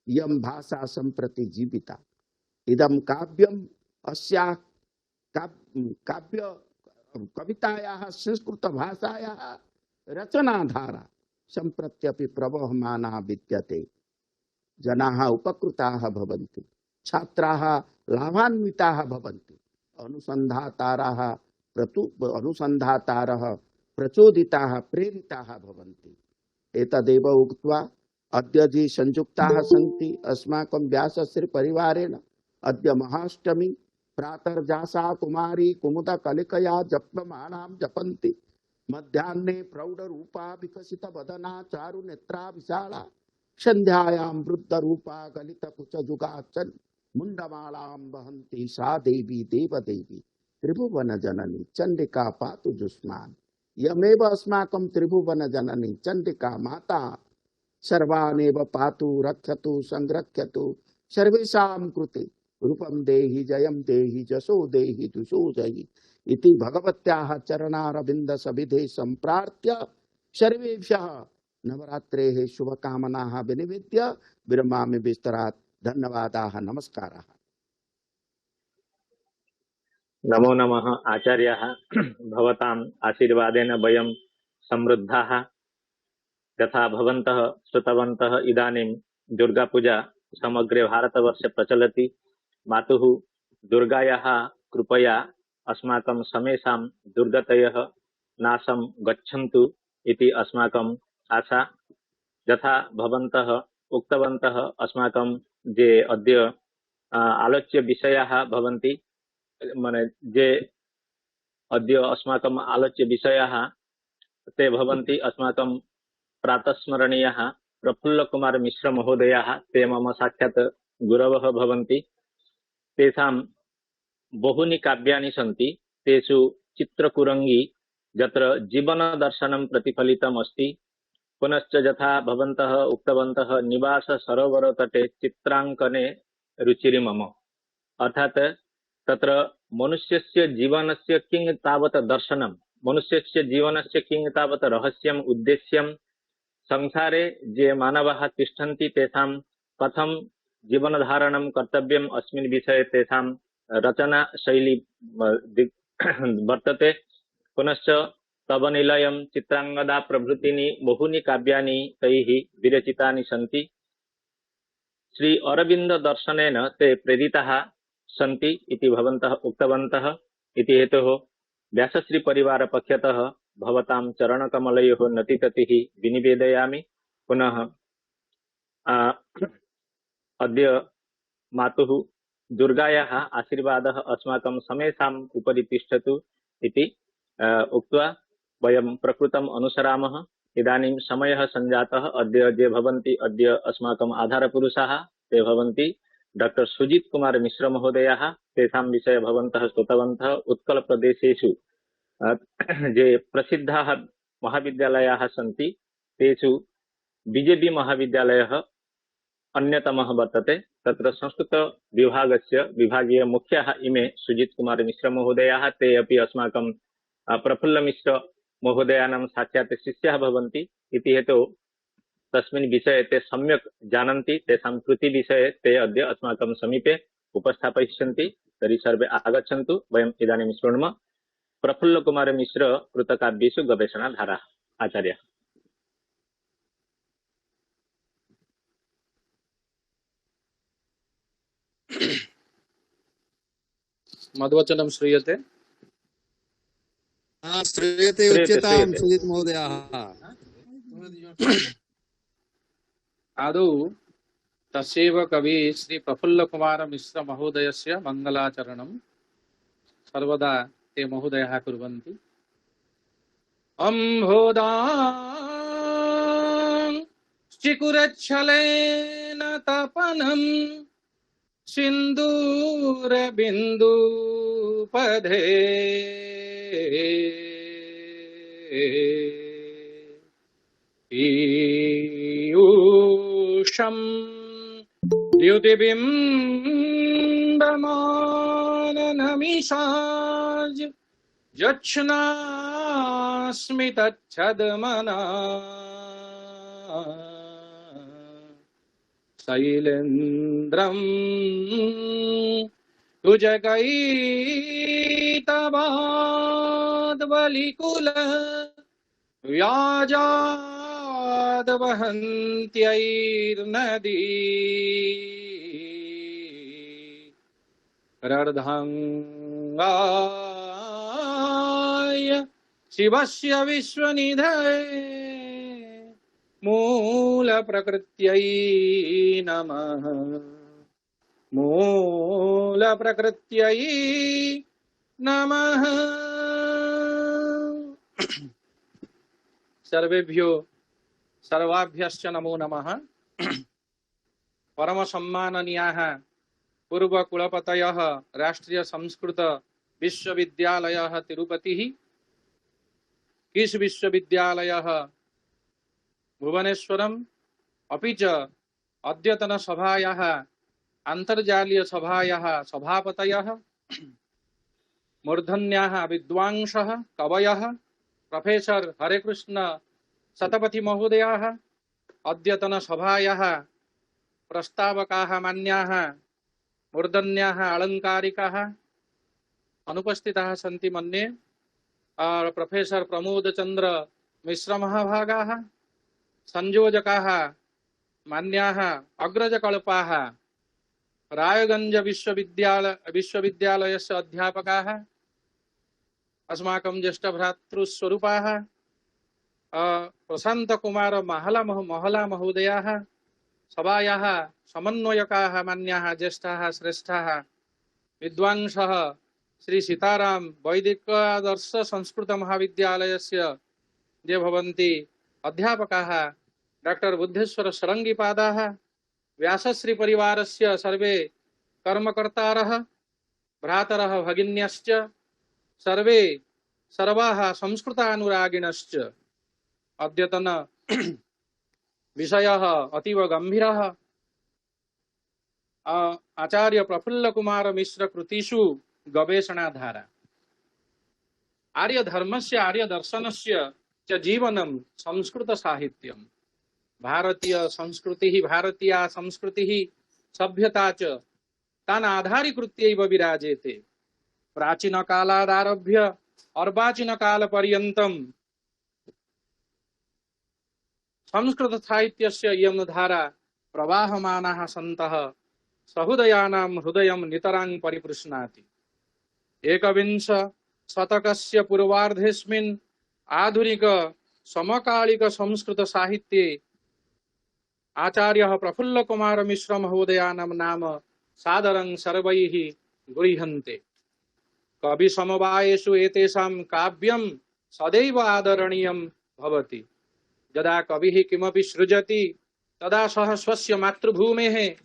इयं भाषा सम्प्रति जीविता। इदं काव्यम् अस्याः काव्य कवितायाः संस्कृत भाषायाः रचनाधारा सम्प्रत्यपि प्रवहमाना विद्यते। जनाः उपकृताः भवन्ति, छात्राः लाभान्विताः भवन्ति, अनुसन्धातारः प्रचोदिताः प्रेरिताः भवन्ति। एतदेव उक्त्वा अद्य ये संयुक्ताः सन्ति अस्माकं व्यासश्री परिवारेण, अद्य महाष्टमी प्रातर्जासा कुमारी कुमुद कलिकया जप्यमानां जपन्ति, मध्याह्ने प्रौढरूपा विकसित वदना चारु नेत्रा विशाला, संध्यायां वृद्ध रूपा गलित कुचजुगाचन मुंडमालां वहन्ति सा देवी देवदेवी त्रिभुवन जननी चंडिका पातु जुष्मान। यमेव अस्माकं त्रिभुवन जननी चंडिका माता सर्वानेव पातु रक्षतु संरक्षतु सर्वेषां कृते रूपं देहि जयं देहि जसो देहि दुषो जयि इति भगवत्याः चरणारविन्द सविधे सम्प्रार्थ्य सर्वेभ्यः नवरात्रेः शुभकामनाः विनिवेद्य विरमामि विस्तरात्। धन्यवादाः, नमस्काराः। नमो नमः आचार्याः। भवताम् आशीर्वादेन वयं समृद्धाः। यथा भवन्तः श्रुतवन्तः, इदानीं दुर्गापूजा समग्रे भारतवर्षे प्रचलति। मातुः दुर्गायाः कृपया अस्माकं समेषां दुर्गतयः नाशं गच्छन्तु इति अस्माकम् आशा। यथा भवन्तः उक्तवन्तः अस्माकं जे अद्य आलोच्य विषयाः भवन्ति, माने जे अद्य अस्माकम् आलोच्य विषयाः ते भवन्ति अस्माकं प्रातस्मरणीयाः प्रफुल्लकुमार मिश्र महोदयाः। ते मम साक्षात् गुरवः भवन्ति। तेषां बहूनि काव्यानि सन्ति। तेषु चित्रकुरङ्गी यत्र जीवनदर्शनं प्रतिफलितम् अस्ति। पुनश्च यथा भवन्तः उक्तवन्तः निवास सरोवर तटे चित्राङ्कने रुचिर्मम, अर्थात् तत्र मनुष्यस्य जीवनस्य किं तावत् दर्शनं, मनुष्यस्य जीवनस्य किं तावत् रहस्यम् उद्देश्यं, संसारे ये मानवाः तिष्ठन्ति तेषां कथं जीवनधारणं कर्तव्यम् अस्मिन् विषये तेषां रचना शैली वर्तते। पुनश्च तवनिलयं चित्रांगदा प्रभृतीनि बहूनि काव्यानि तैः विरचितानि सन्ति। श्री अरविन्द दर्शनेन ते प्रेरिताः सन्ति इति भवन्तः उक्तवन्तः। इति हेतोः व्यासश्री परिवार पक्षतः भवतां चरणकमलयोः नतिततिः विनिवेदयामि। पुनः अद्य मातुः दुर्गायाः आशीर्वादः अस्माकं समेषाम् उपरि तिष्ठतु इति उक्त्वा वयं प्रकृतम् अनुसरामः। इदानीं समयः सञ्जातः। अद्य ये भवन्ति अद्य अस्माकम् आधारपुरुषाः ते भवन्ति डॉक्टर सुजीत कुमार मिश्र महोदयाः। तेषां विषये भवन्तः श्रुतवन्तः। उत्कलप्रदेशेषु ये प्रसिद्धाः महाविद्यालयाः सन्ति तेषु बीजेपी महाविद्यालयः अन्यतमः वर्तते। तत्र संस्कृत विभागस्य विभागीय मुख्याः इमे सुजीत कुमार मिश्र महोदयाः। ते अपि अस्माकं प्रफुल्ल मिश्र महोदयानां साक्षात् शिष्याः भवन्ति। इति हेतु तस्मिन् विषये ते सम्यक् जानन्ति। तेषां कृतिविषये ते अद्य अस्माकं समीपे उपस्थापयिष्यन्ति। तर्हि सर्वे आगच्छन्तु। वयम् इदानीं शृणुमः प्रफुल्ल कुमार मिश्र कृतकाव्येषु गवेषणाधारा। आचार्य मद्वचनं श्रूयते? श्रूयते उच्यतां सुजित महोदयाः। आदौ तस्यैव कवि श्री प्रफुल्ल कुमार मिश्र महोदयस्य मङ्गलाचरणं सर्वदा ते महोदयाः कुर्वन्ति। अम्भोदां चिकुरच्छलेन तपनं सिन्दूरबिन्दुपधे ईयूषं द्युतिबिम्बमाननमिषाज यच्छ्नास्मि तच्छद्मना शैलेन्द्रं तुजगैतवाद्बलिकुल व्याजाद्वहन्त्यैर्नदी रर्धङ्गाय शिवस्य विश्वनिधये मूलप्रकृत्यै नमः। मूलप्रकृत्यै नमः। सर्वेभ्यो सर्वाभ्यश्च नमो नमः। परम सम्माननीयाः पूर्व कुलपतयः राष्ट्रीय संस्कृत विश्वविद्यालयः तिरुपतिः, किस् विश्वविद्यालयः भुवनेश्वरम्, अपि च अद्यतन सभायाः अन्तर्जालीय सभायाः सभापतयः, मूर्धन्याः विद्वांसः कवयः, प्रोफेसर हरेकृष्ण शतपथी महोदयाः, अद्यतन सभायाः प्रस्तावकाः मान्याः मूर्धन्याः अलङ्कारिकाः अनुपस्थिताः सन्ति मन्ये। प्रोफेसर प्रमोद चंद्र मिश्र महाभागाः, संयोजकाः मान्याः अग्रजकल्पाः, रायगंज विश्वविद्यालयस्य अध्यापकाः, अस्माकं ज्येष्ठभ्रातृस्वरूपाः प्रशान्तकुमार महला महोदयाः, सभायाः समन्वयकाः मान्याः ज्येष्ठाः श्रेष्ठाः विद्वांसः, श्री सीताराम वैदिक आदर्श संस्कृत महाविद्यालयस्य ये भवन्ति अध्यापकाः, डॉक्टर बुद्धेश्वर शरंगीपादाः, व्यासश्री परिवारस्य सर्वे कर्मकर्तारः, भ्रातरः भगिन्यश्च सर्वाः संस्कृतानुरागिणश्च। अद्यतन विषयः अतीव गंभीरः। आचार्य प्रफुल्ल कुमार मिश्र कृतिषु गवेषणाधारा, आर्य धर्मस्य आर्य दर्शनस्य च जीवनं संस्कृत साहित्यं, भारतीय संस्कृतिः सभ्यता च तान् आधारीकृत्यैव विराजेते। प्राचीन कालादारभ्य अर्वाचीन कालपर्यन्तं संस्कृत साहित्यस्य इयं धारा प्रवाहमानाः सन्तः सहृदयानां हृदयं नितरां परिपुष्णाति। एकविंश शतकस्य पूर्वार्धेऽस्मिन् आधुनिक समकालिक संस्कृत साहित्ये आचार्यः प्रफुल्ल कुमार मिश्र महोदयानां नाम सादरं सर्वैः गृह्यन्ते। कवि समवायेषु एतेषां काव्यं सदैव आदरणीयं भवति। यदा कविः किमपि सृजति तदा सः स्वस्य मातृभूमेः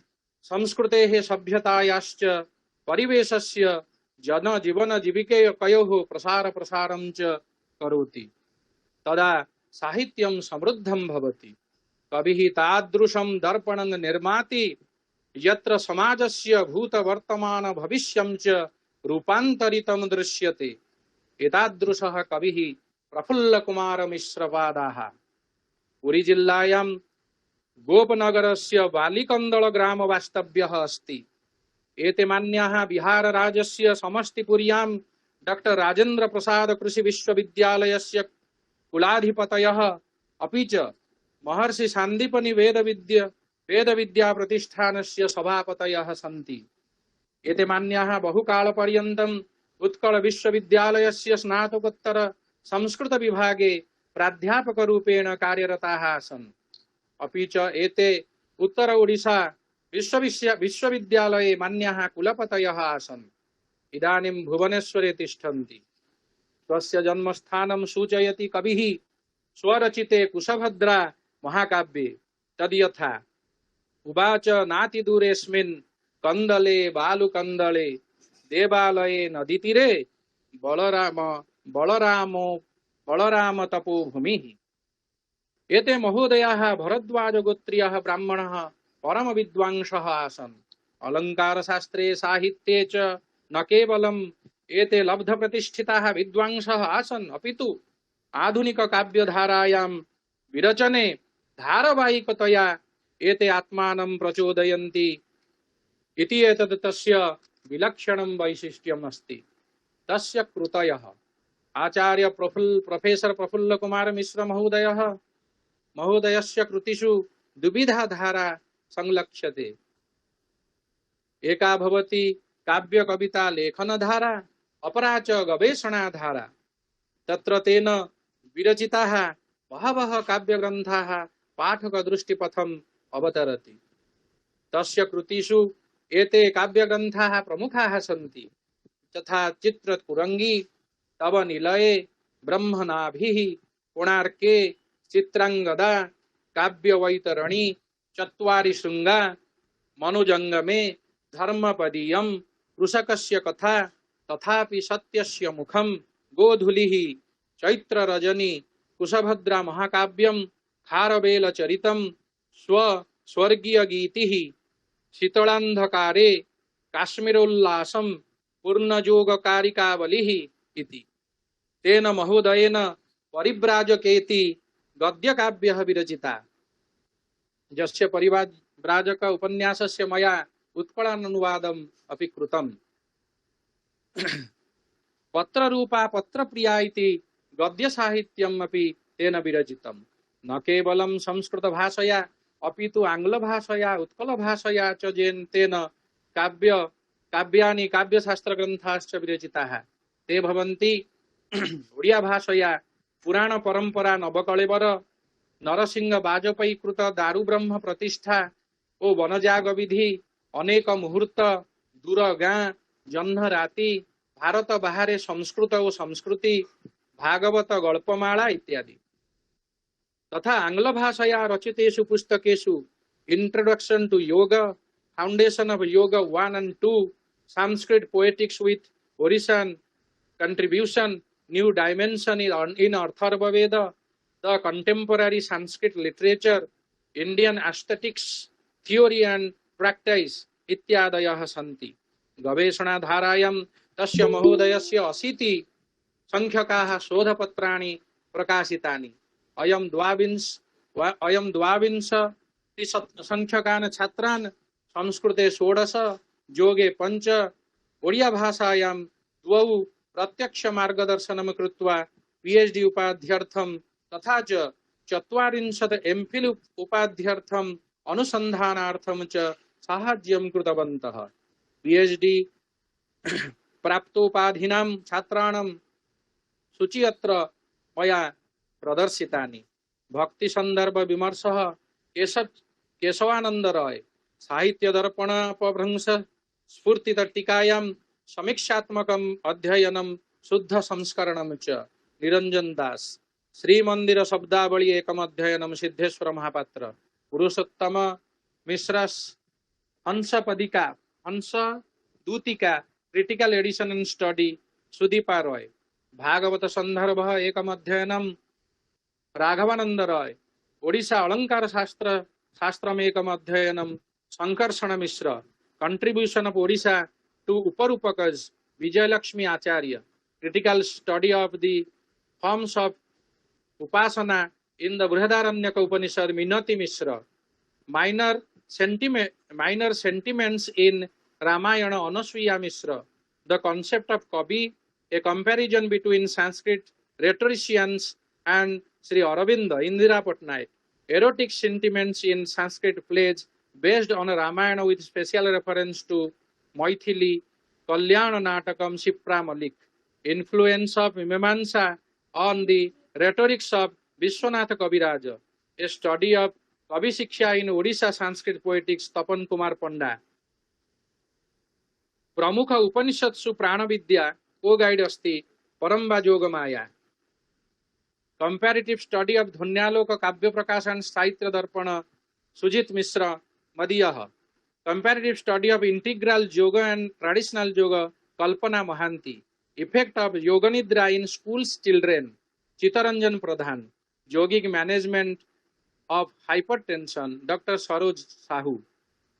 संस्कृतेः सभ्यतायाश्च परिवेशस्य जनजीवन जीविकयोः प्रसारं च करोति। तदा साहित्यं समृद्धं भवति। कविः तादृशं दर्पणं निर्माति यत्र समाजस्य भूतवर्तमान भविष्यं च रूपान्तरितं दृश्यते। एतादृशः कविः प्रफुल्ल कुमार मिश्रपादाः। पुरी जिल्लायां गोपनगरस्य बालिकन्दळ ग्राम वास्तव्यः अस्ति। एते मान्याः बिहार राज्यस्य समष्टिपुर्यां डॉक्टर राजेन्द्र प्रसाद कृषि विश्वविद्यालयस्य कुलाधिपतयः अपि च महर्षि सांदीपनि वेदविद्या प्रतिष्ठानस्य सभापतयः सन्ति। एते मान्याः बहुकालपर्यन्तम् उत्कल विश्वविद्यालयस्य स्नातकोत्तर संस्कृत विभागे प्राध्यापकरूपेण कार्यरताः आसन्। अपि च एते उत्तर ओडिशा विश्वविद्यालये मान्याः कुलपतयः आसन्। इदानीं भुवनेश्वरे तिष्ठन्ति। स्वस्य जन्मस्थानं सूचयति कविः स्वरचिते कुशभद्रा महाकाव्ये तद्यथा उवाच नातिदूरेऽस्मिन् कंदले बालुकंदले देवालये नदीतीरे बलराम तपोभूमिः। एते महोदयाः भरद्वाज गोत्रीयः ब्राह्मणः परम विद्वांसः आसन्। अलंकार शास्त्रे साहित्ये च न केवलम् एते लब्ध प्रतिष्ठिताः विद्वांसः आसन्, अपितु आधुनिक काव्यधारायां विरचने धारावाहिकतया एते आत्मानं प्रचोदयन्ति इति एतत् तस्य विलक्षणं वैशिष्ट्यम् अस्ति। तस्य कृतयः आचार्य प्रोफेसर प्रफुल्ल कुमार मिश्र महोदयस्य कृतिषु द्विविधा धारा संलक्ष्यते। एका भवति काव्य कविता लेखन धारा, अपरा च गवेषणा धारा। तत्र तेन विरचिताः बहवः काव्यग्रन्थाः पाठक दृष्टिपथम् अवतरति। तस्य कृतिषु एते काव्यग्रन्थाः प्रमुखाः सन्ति, तथा चित्रकुरंगी, तव निलये, ब्रह्मनाभिः, कोणार्के, चित्रांगदा, काव्यवैतरणी, चत्वारि शृंगा, मनुजंगमे, धर्मपदीयम्, कृषकस्य कथा, तथापि सत्यस्य मुखम्, गोधूलिः, चैत्र रजनी, कुशभद्रा महाकाव्यम्, खारवेल चरितम्, स्वर्गीय गीतिः, शीतलान्धकारे, काश्मीरोल्लासम्, पूर्णयोगकारिकावलिः इति। तेन महोदयेन परिव्राजकेति गद्यकाव्यः विरचिता, यस्य परिव्राजक उपन्यासस्य मया उत्कलानुवादम् अपि कृतम्। पत्ररूपा पत्रप्रिया इति गद्यसाहित्यम् अपि तेन विरचितम्। न केवलं संस्कृत भाषया अपितु आंग्ल भाषया उत्कल भाषया च तेन काव्य काव्यानि काव्यशास्त्र ग्रंथाश्च विरचिताः ते भवन्ति ओडिया भाषया पुराण परंपरा नवकलेवर नरसिंह वाजपेयी कृत दारु ब्रह्म प्रतिष्ठा ओ वनजाग विधि अनेक मुहूर्त दूर गाँ जह्न राति भारत बाहरे संस्कृत और संस्कृति भागवत गल्पमाला इत्यादि तथा आंग्ल भाषया रचितेषु पुस्तकेषु introduction to yoga foundation of yoga 1 and 2 Sanskrit poetics with Orissan contribution new dimension in Atharvaveda the contemporary Sanskrit literature Indian aesthetics theory and practice इत्यादयः सन्ति गवेषणाधारायां तस्य महोदयस्य 80 संख्यकाः शोधपत्राणि प्रकाशितानि अयं द्वाविंश संख्यकान् छात्रान् संस्कृते 16 योगे 5 ओडिया भाषायां 2 प्रत्यक्ष मार्गदर्शनं कृत्वा पीएचडी उपाध्यर्थं तथा च 40 एमफिल उपाध्यर्थम् अनुसंधानार्थं च साहाय्यं कृतवन्तः पीएचडी प्राप्तोपाधीनां छात्राणां सूची अत्र मया प्रदर्शितानि भक्ति संदर्भ विमर्शः केशवानंद राय साहित्य दर्पण अपभ्रंश स्फूर्ति टीकायां समीक्षात्मकम् अध्ययनं शुद्ध संस्करणं च निरंजन दास श्री मंदिर शब्दावली एकम अध्ययनं सिद्धेश्वर महापात्र पुरुषोत्तम Mishra Hansapadika Hansa Dutika critical edition and study Sudipa Roy Bhagavata संदर्भ एकम अध्ययनं राघवानंद राय ओडिशा अलंकार शास्त्रमेकम अध्ययनं Sankarshan Mishra contribution of Odisha to उपरूपकज Vijayalakshmi Acharya critical study of the forms of upasana in the Brihadaranyaka Upanishad Minati Mishra minor sentiments in Ramayana Anasuya Mishra the concept of Kavi a comparison between Sanskrit rhetoricians and Sri Aurobindo Indira Patnaik erotic sentiments in Sanskrit plays based on a Ramayana with special reference to Maithili Kalyana Natakam Shipra Malik influence of Mimamsa on the rhetorics of Vishwanath Kaviraja a study of Kavi Shiksha in Odisha Sanskrit poetics Tapan Kumar Panda प्रमुख उपनिषत्सु प्राण विद्या को guide अस्ति Paramba Jog Maya comparative study of Dhvanyaloka Kavya Prakashan Sahitya Darpan Sujit Mishra मदीयः comparative study of integral yoga and traditional yoga Kalpana Mahanti effect of yoga nidra in schools children Chitaranjan Pradhan yogic management of hypertension doctor Saroj Sahu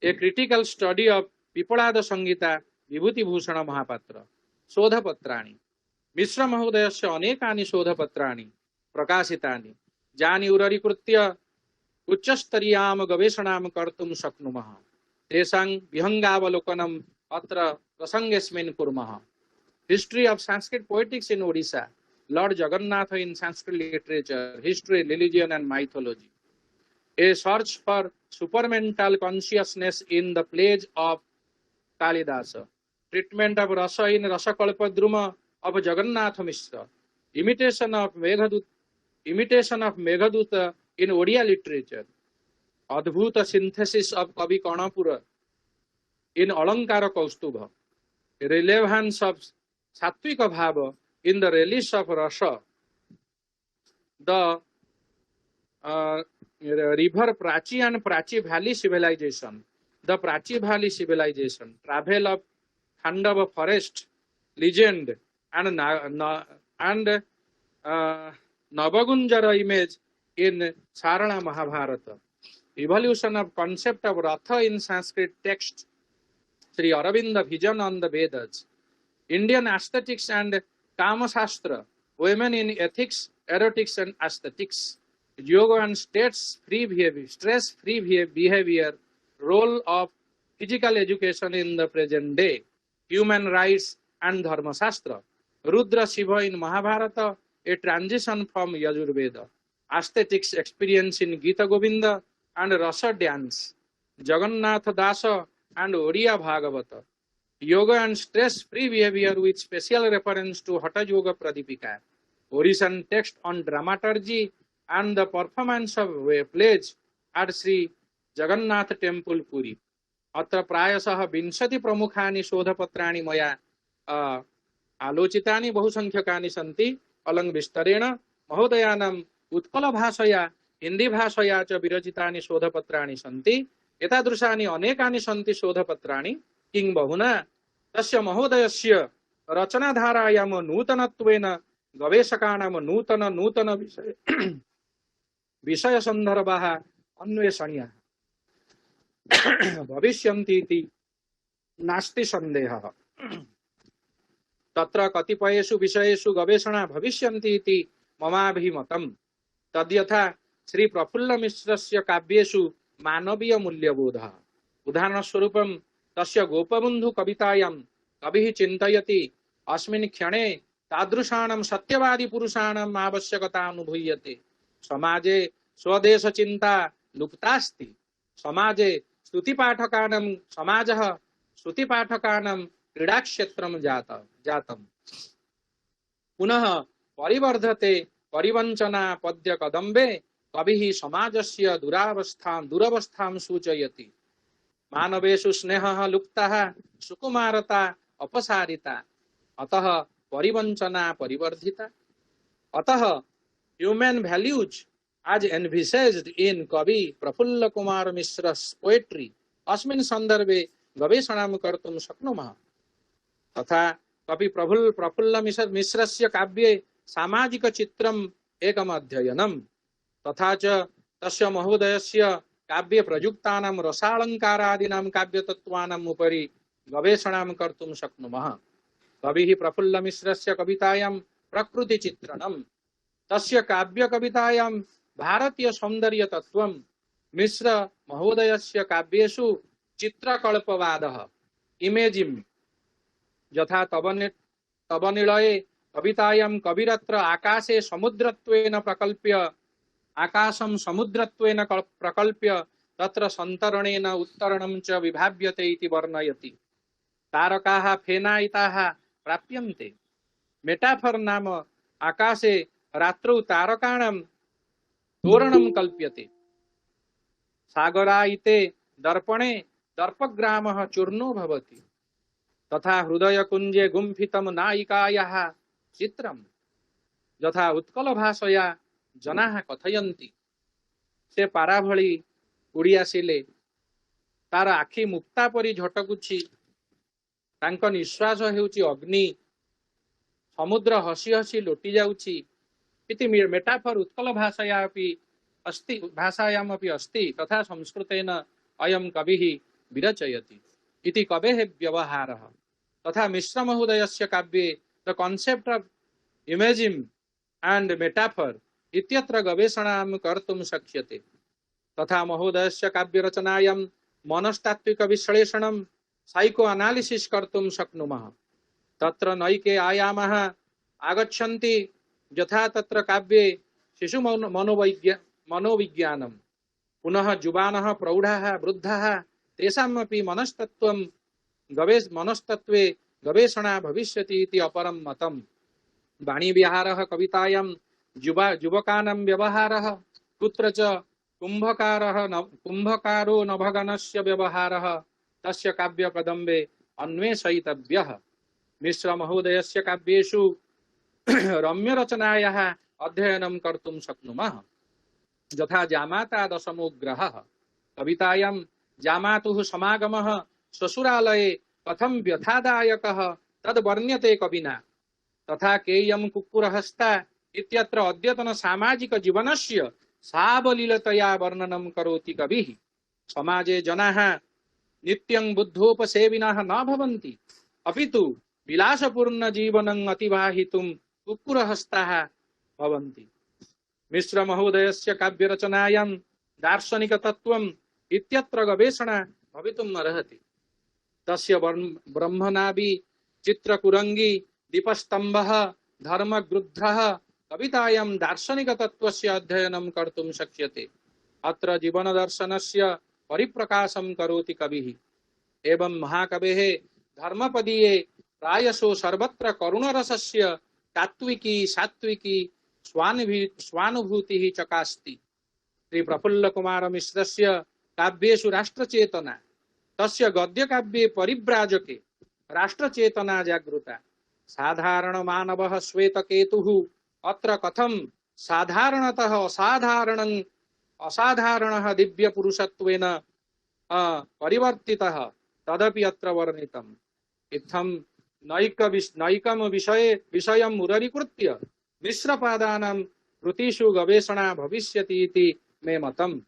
a critical study of Pippalada Sangita Bibhutibhushan Mahapatra शोधपत्राणि मिश्र महोदयस्य अनेकानि शोधपत्राणि प्रकाशितानि यानि उररीकृत्य उच्चस्तरीयां गवेषणां कर्तुं शक्नुमः तेषां विहङ्गावलोकनम् अत्र प्रसङ्गेऽस्मिन् कुर्मः history of Sanskrit poetics in Odisha lord Jagannath in Sanskrit literature history religion and mythology a search for supramental consciousness in the plays of Kalidasa treatment of rasa in Rasakalpadruma of Jagannath Mishra, imitation of Meghaduta in Odia literature, Adbhuta synthesis of Kavi Kanapura in Alankara Kaustubha, relevance of Sattvika Bhava in the release of rasa, the river Prachi and Prachi Valley civilization, the Prachi Valley civilization, travel of Khandava forest legend and Navagunjara image in Sarana Mahabharata. Evolution of concept of Ratha in Sanskrit text, Sri Aurobindo vision on the Vedas. Indian aesthetics and Kama Shastra, women in ethics, erotics and aesthetics. Yoga and stress-free behavior, role of physical education in the present day. Human rights and Dharma Shastra. Rudra Shiva in Mahabharata, a transition from Yajurveda. Aesthetics experience in Gita Govinda and Rasa dance. Jagannath Dasa and Oriya Bhagavata. Yoga and stress-free behavior with special reference to Hatha Yoga Pradipika. Orison text on dramaturgy and the performance of plays at Sri Jagannath Temple, Puri. अत्र प्रायशः 20 प्रमुखानि शोधपत्राणि मया आलोचितानि बहुसंख्यकानि सन्ति अलङ् विस्तरेण महोदयानाम् उत्कल भाषया हिंदी भाषया च विरचितानि शोधपत्राणि सन्ति एतादृशानि अनेकानि सन्ति शोधपत्राणि किं बहुना तस्य महोदयस्य रचनाधारायां नूतनत्वेन गवेषकाणां नूतन विषय सन्दर्भाः अन्वेषणीयाः भविष्यन्ति इति नास्ति संदेहः तत्र कतिपयेषु विषयेषु गवेषणा भविष्यन्ति इति ममाभिमतम् तद्यथा श्री प्रफुल्ल मिश्रस्य काव्येषु मानवीय मूल्यबोधः उदाहरणस्वरूपं तस्य गोपबन्धु कवितायां कविः चिन्तयति अस्मिन् क्षणे तादृशानां सत्यवादी पुरुषाणाम् आवश्यकता अनुभूयते समाजे स्वदेश चिन्ता लुप्तास्ति समाजे समाजः स्तुतिपाठकानां क्रीडाक्षेत्रं जातम् पुनः परिवर्धते परिवञ्चना पद्य कदम्बे कविः समाजस्य दुरवस्थां सूचयति मानवेषु स्नेहः लुप्तः सुकुमारता अपसारिता अतः परिवञ्चना परिवर्धिता अतः human values as envisaged in कवि प्रफुल्ल कुमार मिश्र's poetry अस्मिन् सन्दर्भे गवेषणां कर्तुं शक्नुमः तथा कवि प्रफुल्ल मिश्रस्य काव्ये सामाजिक चित्रम् एकम् अध्ययनं तथा च तस्य महोदयस्य काव्ये प्रयुक्तानां रसालङ्कारादीनां काव्यतत्त्वानाम् उपरि गवेषणां कर्तुं शक्नुमः कविः प्रफुल्ल मिश्रस्य कवितायां प्रकृतिचित्रणं तस्य काव्य कवितायां भारतीय सौंदर्य तत्त्वं मिश्र महोदयस्य काव्येषु चित्रकल्पवादः इमेजिम यथा तब निलये कवितायां कविरत्र आकाशे समुद्रत्वेन प्रकल्प्य तत्र सन्तरणेन उत्तरणं च विभाव्यते इति वर्णयति तारकाः फेनायिताः प्राप्यन्ते मेटाफर नाम आकाशे रात्रौ तारकाणां तोरणं कल्प्यते सागरायिते दर्पणे दर्पग्रामः चूर्णो भवति तथा हृदयकुञ्जे गुम्फितं नायिकायाः चित्रं यथा उत्कल भाषया जनाः कथयन्ति से पारा भଳି उड़ी आसिले तार आखि मुक्ता परि झटकुछि तांको निश्वास हेउछि अग्नि समुद्र हसी हसी लोटी जाउछि इति मेटाफर उत्कल भाषायामपि अस्ति तथा संस्कृतेन अयं कविः विरचयति इति कवेः व्यवहारः तथा मिश्र महोदयस्य काव्ये the concept of imaging and metaphor इत्यत्र गवेषणां कर्तुं शक्यते तथा महोदयस्य काव्यरचनायां मनस्तात्विक विश्लेषणं साइको एनालिसिस कर्तुं शक्नुमः तत्र नैके आयामाः आगच्छन्ति यथा तत्र काव्ये शिशु मनोविज्ञानं पुनः जुबानः प्रौढाः वृद्धाः तेषामपि मनस्तत्त्वे गवेषणा भविष्यति इति अपरं मतम् वाणीविहारः कवितायां युवकानां व्यवहारः कुत्र च कुम्भकारो नभगनस्य व्यवहारः तस्य काव्यकदम्बे अन्वेषयितव्यः मिश्र महोदयस्य काव्येषु रम्यरचनायाः अध्ययनं कर्तुं शक्नुमः यथा जामाता दशमो ग्रहः कवितायां जामातुः समागमः ससुरालये कथं व्यथादायकः तद् वर्ण्यते कविना तथा केयं कुक्कुरहस्ता इत्यत्र अद्यतन सामाजिक जीवनस्य सावलीलतया वर्णनं करोति कविः समाजे जनाः नित्यं बुद्धोपसेविनः न भवन्ति अपितु विलासपूर्ण जीवनं अतिवाहितुं कुक्कुरहस्ताः भवन्ति मिश्र महोदयस्य काव्यरचनायां दार्शनिक तत्त्वम् इत्यत्र गवेषणा भवितुम् अर्हति तस्य ब्रह्मनाभि चित्रकुरंगी दीपस्तंभः धर्मगृध्रः कवितायां दार्शनिक तत्त्वस्य अध्ययनं कर्तुं शक्यते अत्र जीवन दर्शनस्य परिप्रकाशं करोति कविः एवं महाकवेः धर्मपदीये प्रायशो सर्वत्र करुणरसस्य तात्विकी सात्विकी स्वानुभूतिः चकास्ति। श्री प्रफुल्ल कुमार मिश्रस्य काव्येषु राष्ट्रचेतना, तस्य गद्यकाव्ये परिव्राजके राष्ट्रचेतना जागृता। साधारण मानवः श्वेतकेतुः अत्र कथं साधारणतः असाधारणः दिव्यपुरुषत्वेन परिवर्तितः तदपि अत्र वर्णितम्। इत्थं नैकं विषयं मुररीकृत्य मिश्रपादानां कृतिषु गवेषणा भविष्यति इति मे मतम्।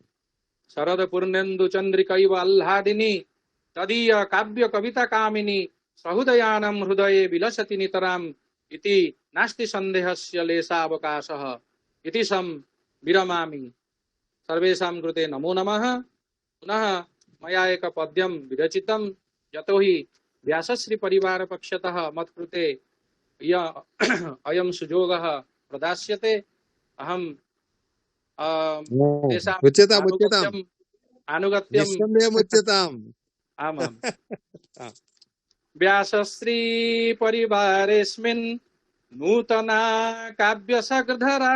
शरद पूर्णेन्दु चंद्रिकैव आह्लादिनी तदीय काव्य कविता कामिनी सहृदयानां हृदये विलसति नितराम् इति नास्ति सन्देहस्य लेशावकाशः इति सं विरमामि। सर्वेषां कृते नमो नमः। पुनः मया एक पद्यं विरचितं, यतोहि व्यासश्री परिवार पक्षतः मत्कृते अयं सुयोगः प्रदास्यते। अहं तेषां आनुगत्यं निस्सन्देहम् उच्यताम्। आमाम्। व्यासश्री परिवारेऽस्मिन् नूतना काव्यसग्धरा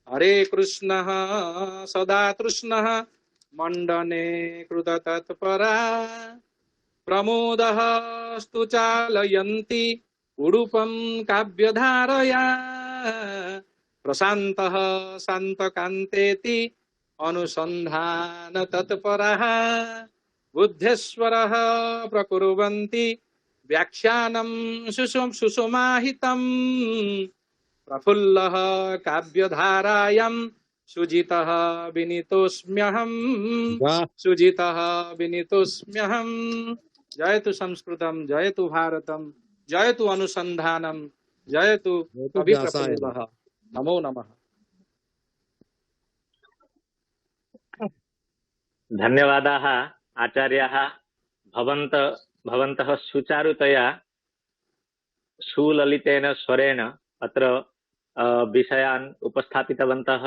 हरे कृष्णः सदा तृष्णः मंडने कृत तत्परा प्रमोदः स्तु चालयन्ति उडुपं काव्यधारया प्रशान्तः शान्तकान्तेति अनुसन्धान तत्परः बुद्धेश्वरः प्रकुर्वन्ति व्याख्यानं सुसुमाहितम् प्रफुल्लः काव्यधारायां सुजितः विनीतोऽस्म्यहम् सुजितः विनीतोऽस्म्यहम्। जयतु संस्कृतं, जयतु भारतं, जयतु अनुसन्धानं, जयतु कवि प्रफुल्लः। नमो नमः। धन्यवादाः आचार्याः। भवन्तः सुचारुतया सुललितेन स्वरेण अत्र विषयान् उपस्थापितवन्तः।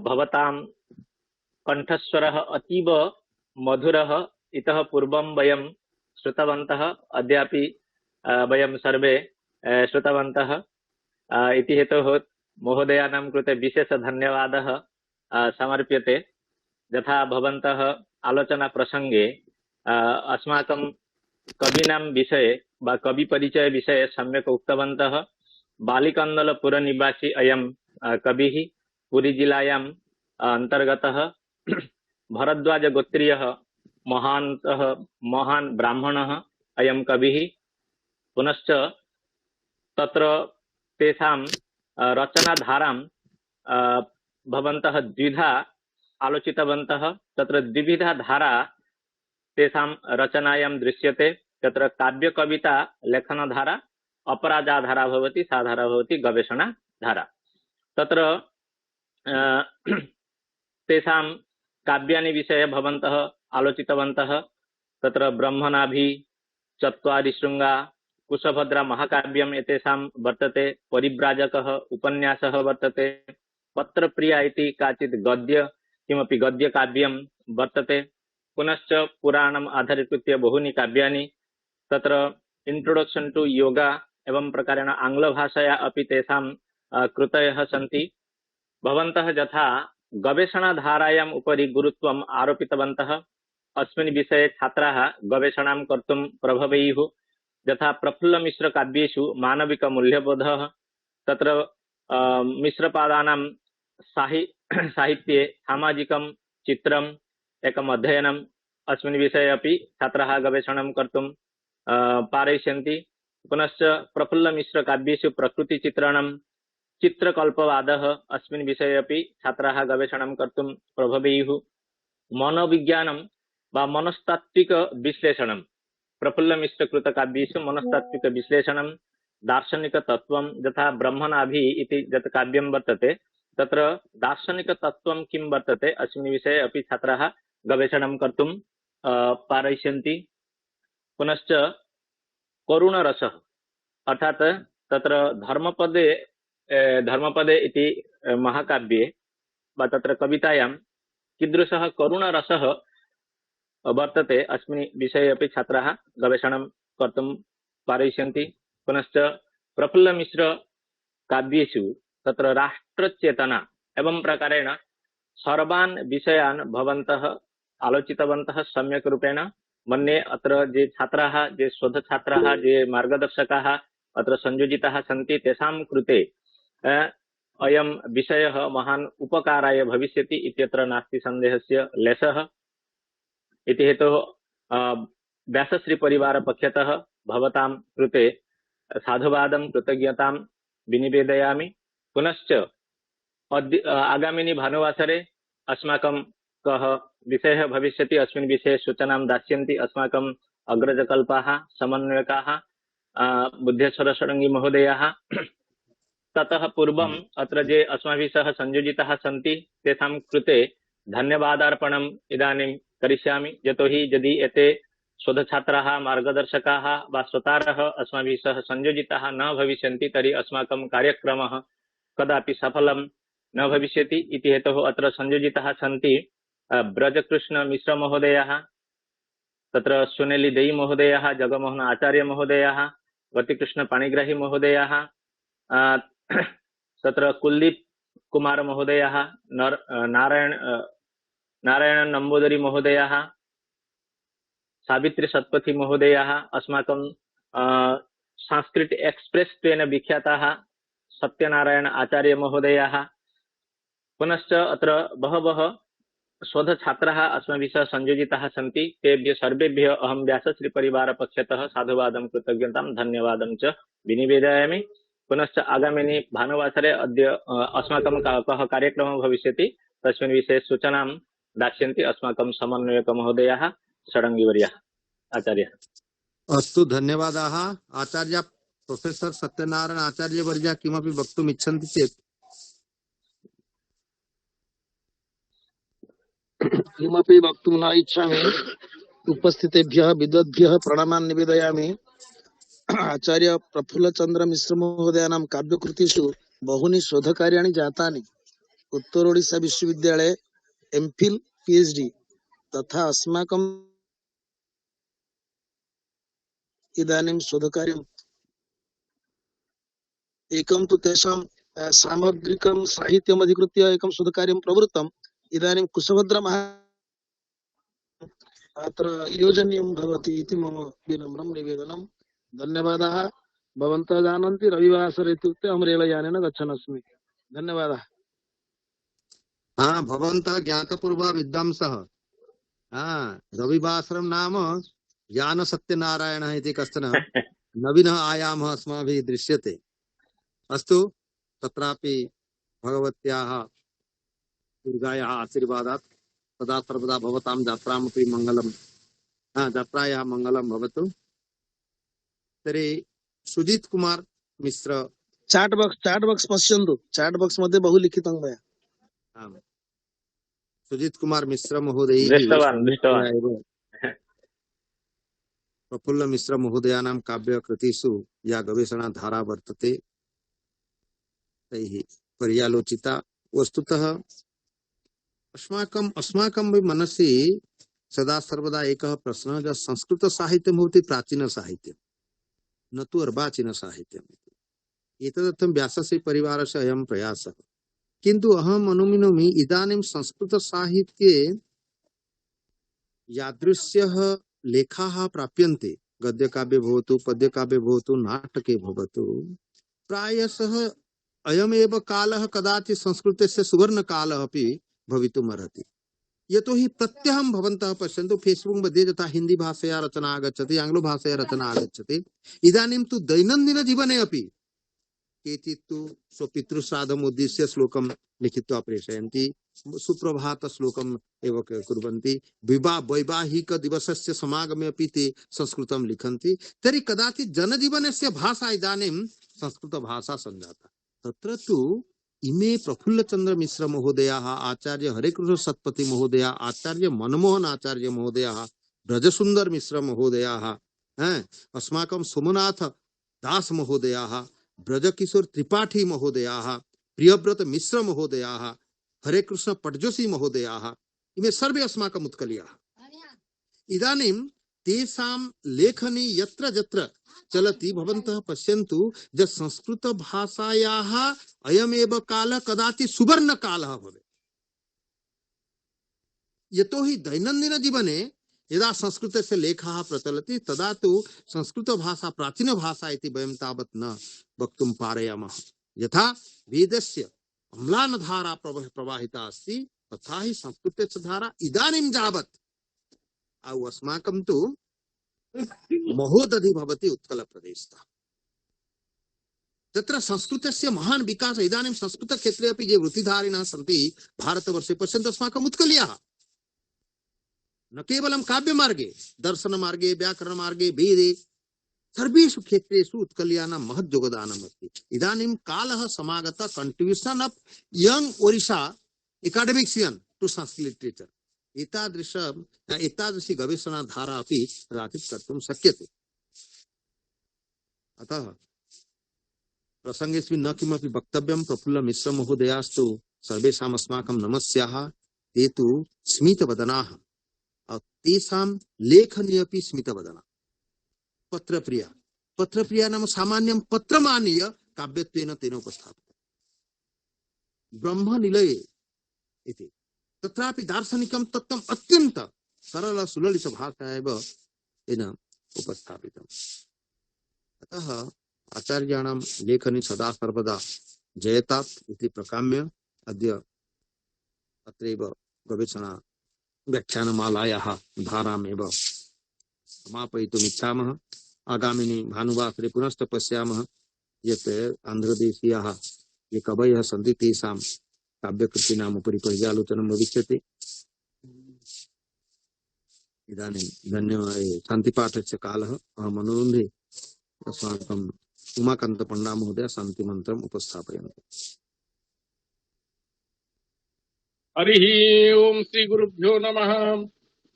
भवतां कण्ठस्वरः अतीव मधुरः। इतः पूर्वं वयं श्रुतवन्तः, अद्यापि वयं सर्वे श्रुतवन्तः। इति हेतोः महोदयानां कृते विशेष धन्यवादः समर्प्यते। यथा भवन्तः आलोचना प्रसंगे अस्माकं कवीनां विषये वा कवि परिचय विषये सम्यक् उक्तवन्तः। बालिकन्दलपुर निवासी अयं कविः पुरी जिलायां अंतर्गतः भरद्वाज गोत्रीयः महान् ब्राह्मणः अयं कविः। पुनश्च तत्र तेषां रचनाधारां भवन्तः द्विधा आलोचितवन्तः। तत्र द्विविधा धारा तेषां रचनायां दृश्यते। तत्र काव्य कविता लेखनधारा, अपराजा धारा भवति, सा धारा भवति गवेषणा धारा। तत्र तेषां काव्यानि विषये भवन्तः आलोचितवन्तः। तत्र ब्रह्मनाभि, चत्वारि शृङ्गा, कुशभद्रा महाकाव्यम् एतेषां वर्तते। परिव्राजकः उपन्यासः वर्तते। पत्रप्रिया इति काचित् किमपि गद्यकाव्यं वर्तते। पुनश्च पुराणम् आधारीकृत्य बहूनि काव्यानि। तत्र इंट्रोडक्शन टू योगा एवं प्रकारेण आङ्ग्लभाषया अपि तेषां कृतयः सन्ति। भवन्तः यथा गवेषणाधारायाम् उपरि गुरुत्वम् आरोपितवन्तः, अस्मिन् विषये छात्राः गवेषणां कर्तुं प्रभवेयुः। यथा प्रफुल्लमिश्र काव्येषु मानविकमूल्यबोधः, तत्र मिश्रपादानां साहित्ये सामाजिकं चित्रम् एकम् अध्ययनम्, अस्मिन् विषये अपि छात्राः गवेषणं कर्तुं पारयिष्यन्ति। पुनश्च प्रफुल्लमिश्र काव्येषु प्रकृतिचित्रणं, चित्रकल्पवादः, अस्मिन् विषये अपि छात्राः गवेषणं कर्तुं प्रभवेयुः। मनोविज्ञानं वा मनस्तात्त्विक विश्लेषणं, प्रफुल्लमिश्र कृत काव्येषु मनस्तात्त्विक विश्लेषणं, दार्शनिक तत्त्वं, यथा ब्रह्मनाभि इति यत् काव्यं वर्तते तत्र दार्शनिक तत्त्वं किं वर्तते अस्मिन् विषये अपि छात्राः गवेषणं कर्तुं पारयिष्यन्ति। पुनश्च करुणरसः, अर्थात् तत्र धर्मपदे इति महाकाव्ये वा तत्र कवितायां कीदृशः करुणरसः वर्तते अस्मिन् विषये अपि छात्राः गवेषणं कर्तुं पारयिष्यन्ति। पुनश्च प्रफुल्लमिश्र काव्येषु तत्र राष्ट्रचेतना एवं प्रकारेण सर्वान् विषयान् भवन्तः आलोचितवन्तः सम्यक् रूपेण। मन्ये अत्र ये छात्राः, ये शोधछात्राः, ये मार्गदर्शकाः अत्र संयोजिताः सन्ति, तेषां कृते अयं विषयः महान् उपकाराय भविष्यति इत्यत्र नास्ति सन्देहस्य लेशः। इति हेतोः व्यासश्री परिवार पक्षतः भवतां कृते साधुवादं कृतज्ञतां विनिवेदयामि। पुनश्च आगामिनि भानुवासरे अस्माकं कः विषयः भविष्यति, अस्मिन् विषये सूचनां दास्यन्ति अस्माकम् अग्रजकल्पाः समन्वयकाः बुद्धेश्वर षडङ्गी महोदयाः। ततः पूर्वम् अत्र ये अस्माभिः सह संयोजिताः सन्ति तेषां कृते धन्यवादार्पणम् इदानीं करिष्यामि। यतोहि यदि एते शोधछात्राः, मार्गदर्शकाः वा श्रोतारः अस्माभिः सह संयोजिताः न भविष्यन्ति तर्हि अस्माकं कार्यक्रमः कदापि सफलं न भविष्यति। इति हेतोः अत्र संयोजिताः सन्ति ब्रजकृष्ण मिश्र महोदयः, तत्र सुनेली देई महोदयः, जगमोहन आचार्य महोदयः, वतिकृष्ण पाणिग्राही महोदयः, तत्र कुलदीप कुमार महोदयः, नारायण नंबूदरी महोदयः, सावित्री सत्पथी महोदयः, अस्माकं संस्कृत एक्सप्रेस त्वेन विख्याताः सत्यनारायण आचार्य महोदयः। पुनश्च अत्र बहवः शोधछात्राः अस्माभिः सह संयोजिताः सन्ति। तेभ्यः सर्वेभ्यः अहं व्यासश्री परिवार पक्षतः साधुवादं कृतज्ञतां धन्यवादं च विनिवेदयामि। पुनश्च आगामिनि भानुवासरे अद्य अस्माकं कः कार्यक्रमः भविष्यति तस्मिन् विषये सूचनां दास्यन्ति अस्माकं समन्वयक महोदयः षडङ्गीवर्यः आचार्यः। अस्तु, धन्यवादाः। आचार्य प्रोफेसर सत्यनारायण आचार्य वर्य किमपि वक्तुम् इच्छन्ति चेत्? किमपि वक्तुं न इच्छामि। उपस्थितेभ्यः विद्वद्भ्यः प्रणमान् निवेदयामि। आचार्य प्रफुल्लचन्द्र मिश्र महोदयानां काव्यकृतिषु बहूनि शोधकार्याणि जातानि। उत्तर ओडिशा विश्वविद्यालये एमफिल पीएचडी तथा अस्माकम् इदानीं शोधकार्यम् एकं तु तेषां सामग्रिकं साहित्यम् अधिकृत्य एकं शोधकार्यं प्रवृत्तम्। इदानीं कुशभद्र अत्र योजनीयं भवति इति मम विनम्रं निवेदनं। धन्यवादाः। भवन्तः जानन्ति रविवासरे इत्युक्ते अहं रेलयानेन गच्छन् अस्मि। धन्यवादाः। हाँ, भवन्तः ज्ञातपूर्वा विद्वांसः। रविवासरं नाम ज्ञान सत्यनारायणः इति कश्चन नवीनः आयामः अस्माभिः दृश्यते। अस्तु, तत्रापि भगवत्याः दुर्गायाः आशीर्वादात् सदा सर्वदा भवतां यात्रामपि मङ्गलं, यात्रायाः मङ्गलं भवतु। तर्हि सुजीत कुमार मिश्र चाट बॉक्स पश्यन्तु। चाट बॉक्स मध्ये बहु लिखितं मया। सुजीत कुमार मिश्र महोदय प्रफुल्ल मिश्र महोदयानां काव्यकृतिषु या गवेषणाधारा वर्तते तैः पर्यालोचिता। वस्तुतः अस्माकं मनसि सदा सर्वदा एकः प्रश्नः, जो संस्कृत साहित्यं भवति प्राचीन साहित्यं, न तु अर्वाचीन साहित्यम्। एतदर्थं व्यासश्री परिवारस्य अयं प्रयासः। किन्तु अहम् अनुमिनोमि इदानीं संस्कृत साहित्ये यादृश्यः लेखाः प्राप्यन्ते, गद्यकाव्ये भवतु, पद्यकाव्ये भवतु, नाटके भवतु, प्रायशः अयमेव कालः कदाचित् संस्कृतस्य सुवर्णकालः अपि भवितुमर्हति। यतोहि प्रत्यहं भवन्तः पश्यन्तु फेसबुक मध्ये यथा हिंदी भाषया रचना आगच्छति, आंग्ल भाषया रचना आगच्छति, इदानीं तु दैनन्दिन जीवने अपि केचित् तु स्वपितृश्राद्धम् उद्दिश्य श्लोकं लिखित्वा प्रेषयन्ति, सुप्रभात श्लोकम् एव कुर्वन्ति, वैवाहिक दिवसस्य समागमे अपि ते संस्कृतं लिखन्ति। तर्हि कदाचित् जनजीवनस्य भाषा इदानीं संस्कृत भाषा सञ्जाता। तत्र तु इमे प्रफुल्लचन्द्र मिश्र महोदयाः, आचार्य हरेकृष्ण सत्पथी महोदयाः, आचार्य मनमोहन आचार्य महोदयाः, ब्रजसुंदर मिश्र महोदयाः, अस्माकं सोमनाथ दास महोदयाः, ब्रजकिशोर त्रिपाठी महोदयाः, प्रियव्रत मिश्र महोदयाः, हरे कृष्ण पटजोशी महोदयाः, इमे सर्वे अस्माकम् उत्कलीयाः। इदानीं तेषां लेखनी यत्र यत्र चलति भवन्तः पश्यन्तु ज संस्कृत भाषायाः अयमेव कालः कदाचित् सुवर्ण कालः भवेत्। यतोहि दैनन्दिन जीवने यदा संस्कृतस्य लेखाः प्रचलति तदा तु संस्कृत भाषा प्राचीन भाषा इति वयं तावत् न वक्तुं पारयामः। यथा वेदस्य अम्लानधारा प्रवाहिता अस्ति तथा हि संस्कृतस्य धारा इदानीं यावत् आउ अस्माकं तु महोदधि भवति उत्कलप्रदेशतः। तत्र संस्कृतस्य महान् विकासः। इदानीं संस्कृतक्षेत्रे अपि ये वृत्तिधारिणः सन्ति भारतवर्षे पश्यन्तु अस्माकं उत्कलीयाः न केवलं काव्यमार्गे दर्शनमार्गे व्याकरणमार्गे वेदे सर्वेषु क्षेत्रेषु उत्कलीयानां महत् योगदानम् अस्ति। इदानीं कालः समागतः contribution of young Odisha academician to Sanskrit literature एतादृशी गवेषणाधारा अपि कदाचित् कर्तुं शक्यते। अतः प्रसंगेऽस्मिन् न किमपि वक्तव्यं। प्रफुल्ल मिश्र महोदयास्तु सर्वेषाम् अस्माकं नमस्याः। ते तु स्मितवदनाः और तेषां लेखनी अपि स्मितवदना। पत्रप्रिया नाम सामान्यं पत्रमानीय काव्यत्वेन तेन उपस्थापितम्। ब्रह्मनिलये इति तत्रापि दार्शनिकं तत्त्वम् अत्यन्त सरल सुललित भाषा एव तेन उपस्थापितम्। अतः आचार्याणां लेखनी सदा सर्वदा जयतात् इति प्रकाम्य अद्य अत्रैव गवेषणा व्याख्यानमालायाः धारामेव समापयितुम् इच्छामः। आगामिनि भानुवासरे पुनश्च पश्यामः यत् आन्ध्रदेशीयाः ये कवयः सन्ति तेषां काव्यकृतीनाम् उपरि पर्यालोचनं भविष्यति। इदानीं शान्तिपाठस्य कालः। अहम् अनुरुन्धे अस्माकम् उमाकान्तपण्डा महोदय शान्तिमन्त्रम् उपस्थापयन्ति। हरिः ओम श्री गुरुभ्यो नमः।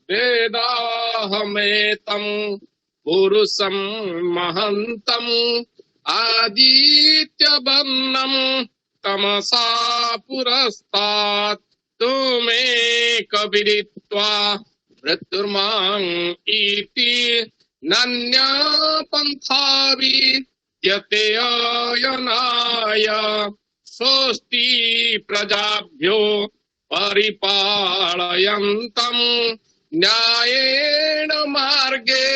वेदाहमेतं पुरुषं महन्तं आदित्यवर्णं तमसा पुरस्तात् तुमेकविदित्वा मृत्युर्मां इति नन्या पन्था विद्यते अयनाय स्वस्ति प्रजाभ्यो परिपालयन्तं न्यायेन मार्गे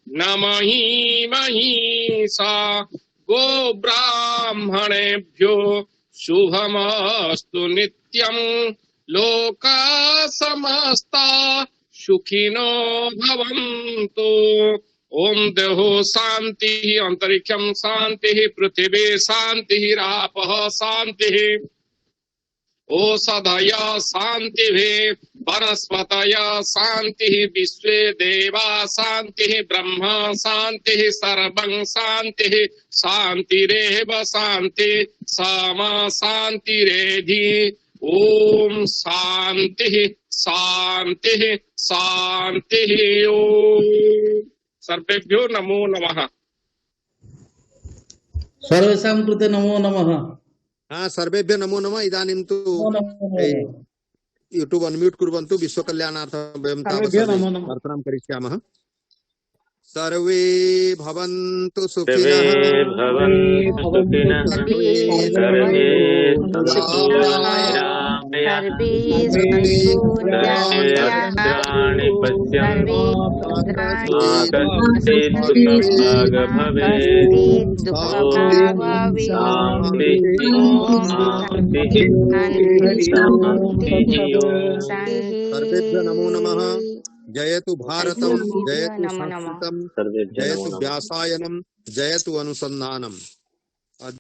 न महिषा गो ब्राह्मणेभ्यो शुभमस्तु नित्यं लोका समस्ता सुखिनो भवन्तु। ओम देहो शांति अंतरिक्षं शांति पृथिवी शांति रापः शांति ओषधय शांति वनस्पतय शांति विश्वे देवा शांति ब्रह्म शांति सर्वं शांति शांतिरेव शांति समा शांतिरेधि। ओम शांति शांति शांति। ओम सर्वेभ्यो नमो नमः। सर्वेषां कृते नमो नमः। हाँ सर्वेभ्यो नमो नमः। इदानीं तु यूट्यूब अनम्यूट कुर्वन्तु। विश्वकल्याणार्थं वयं तावत् प्रार्थनां करिष्यामः। सर्वे भवन्तु सुखिनः सर्वे सर्वेभ्यो नमो नमः। जयतु भारतम जयतु संस्कृतम जयतु व्यासायनम जयतु अनुसंधानम।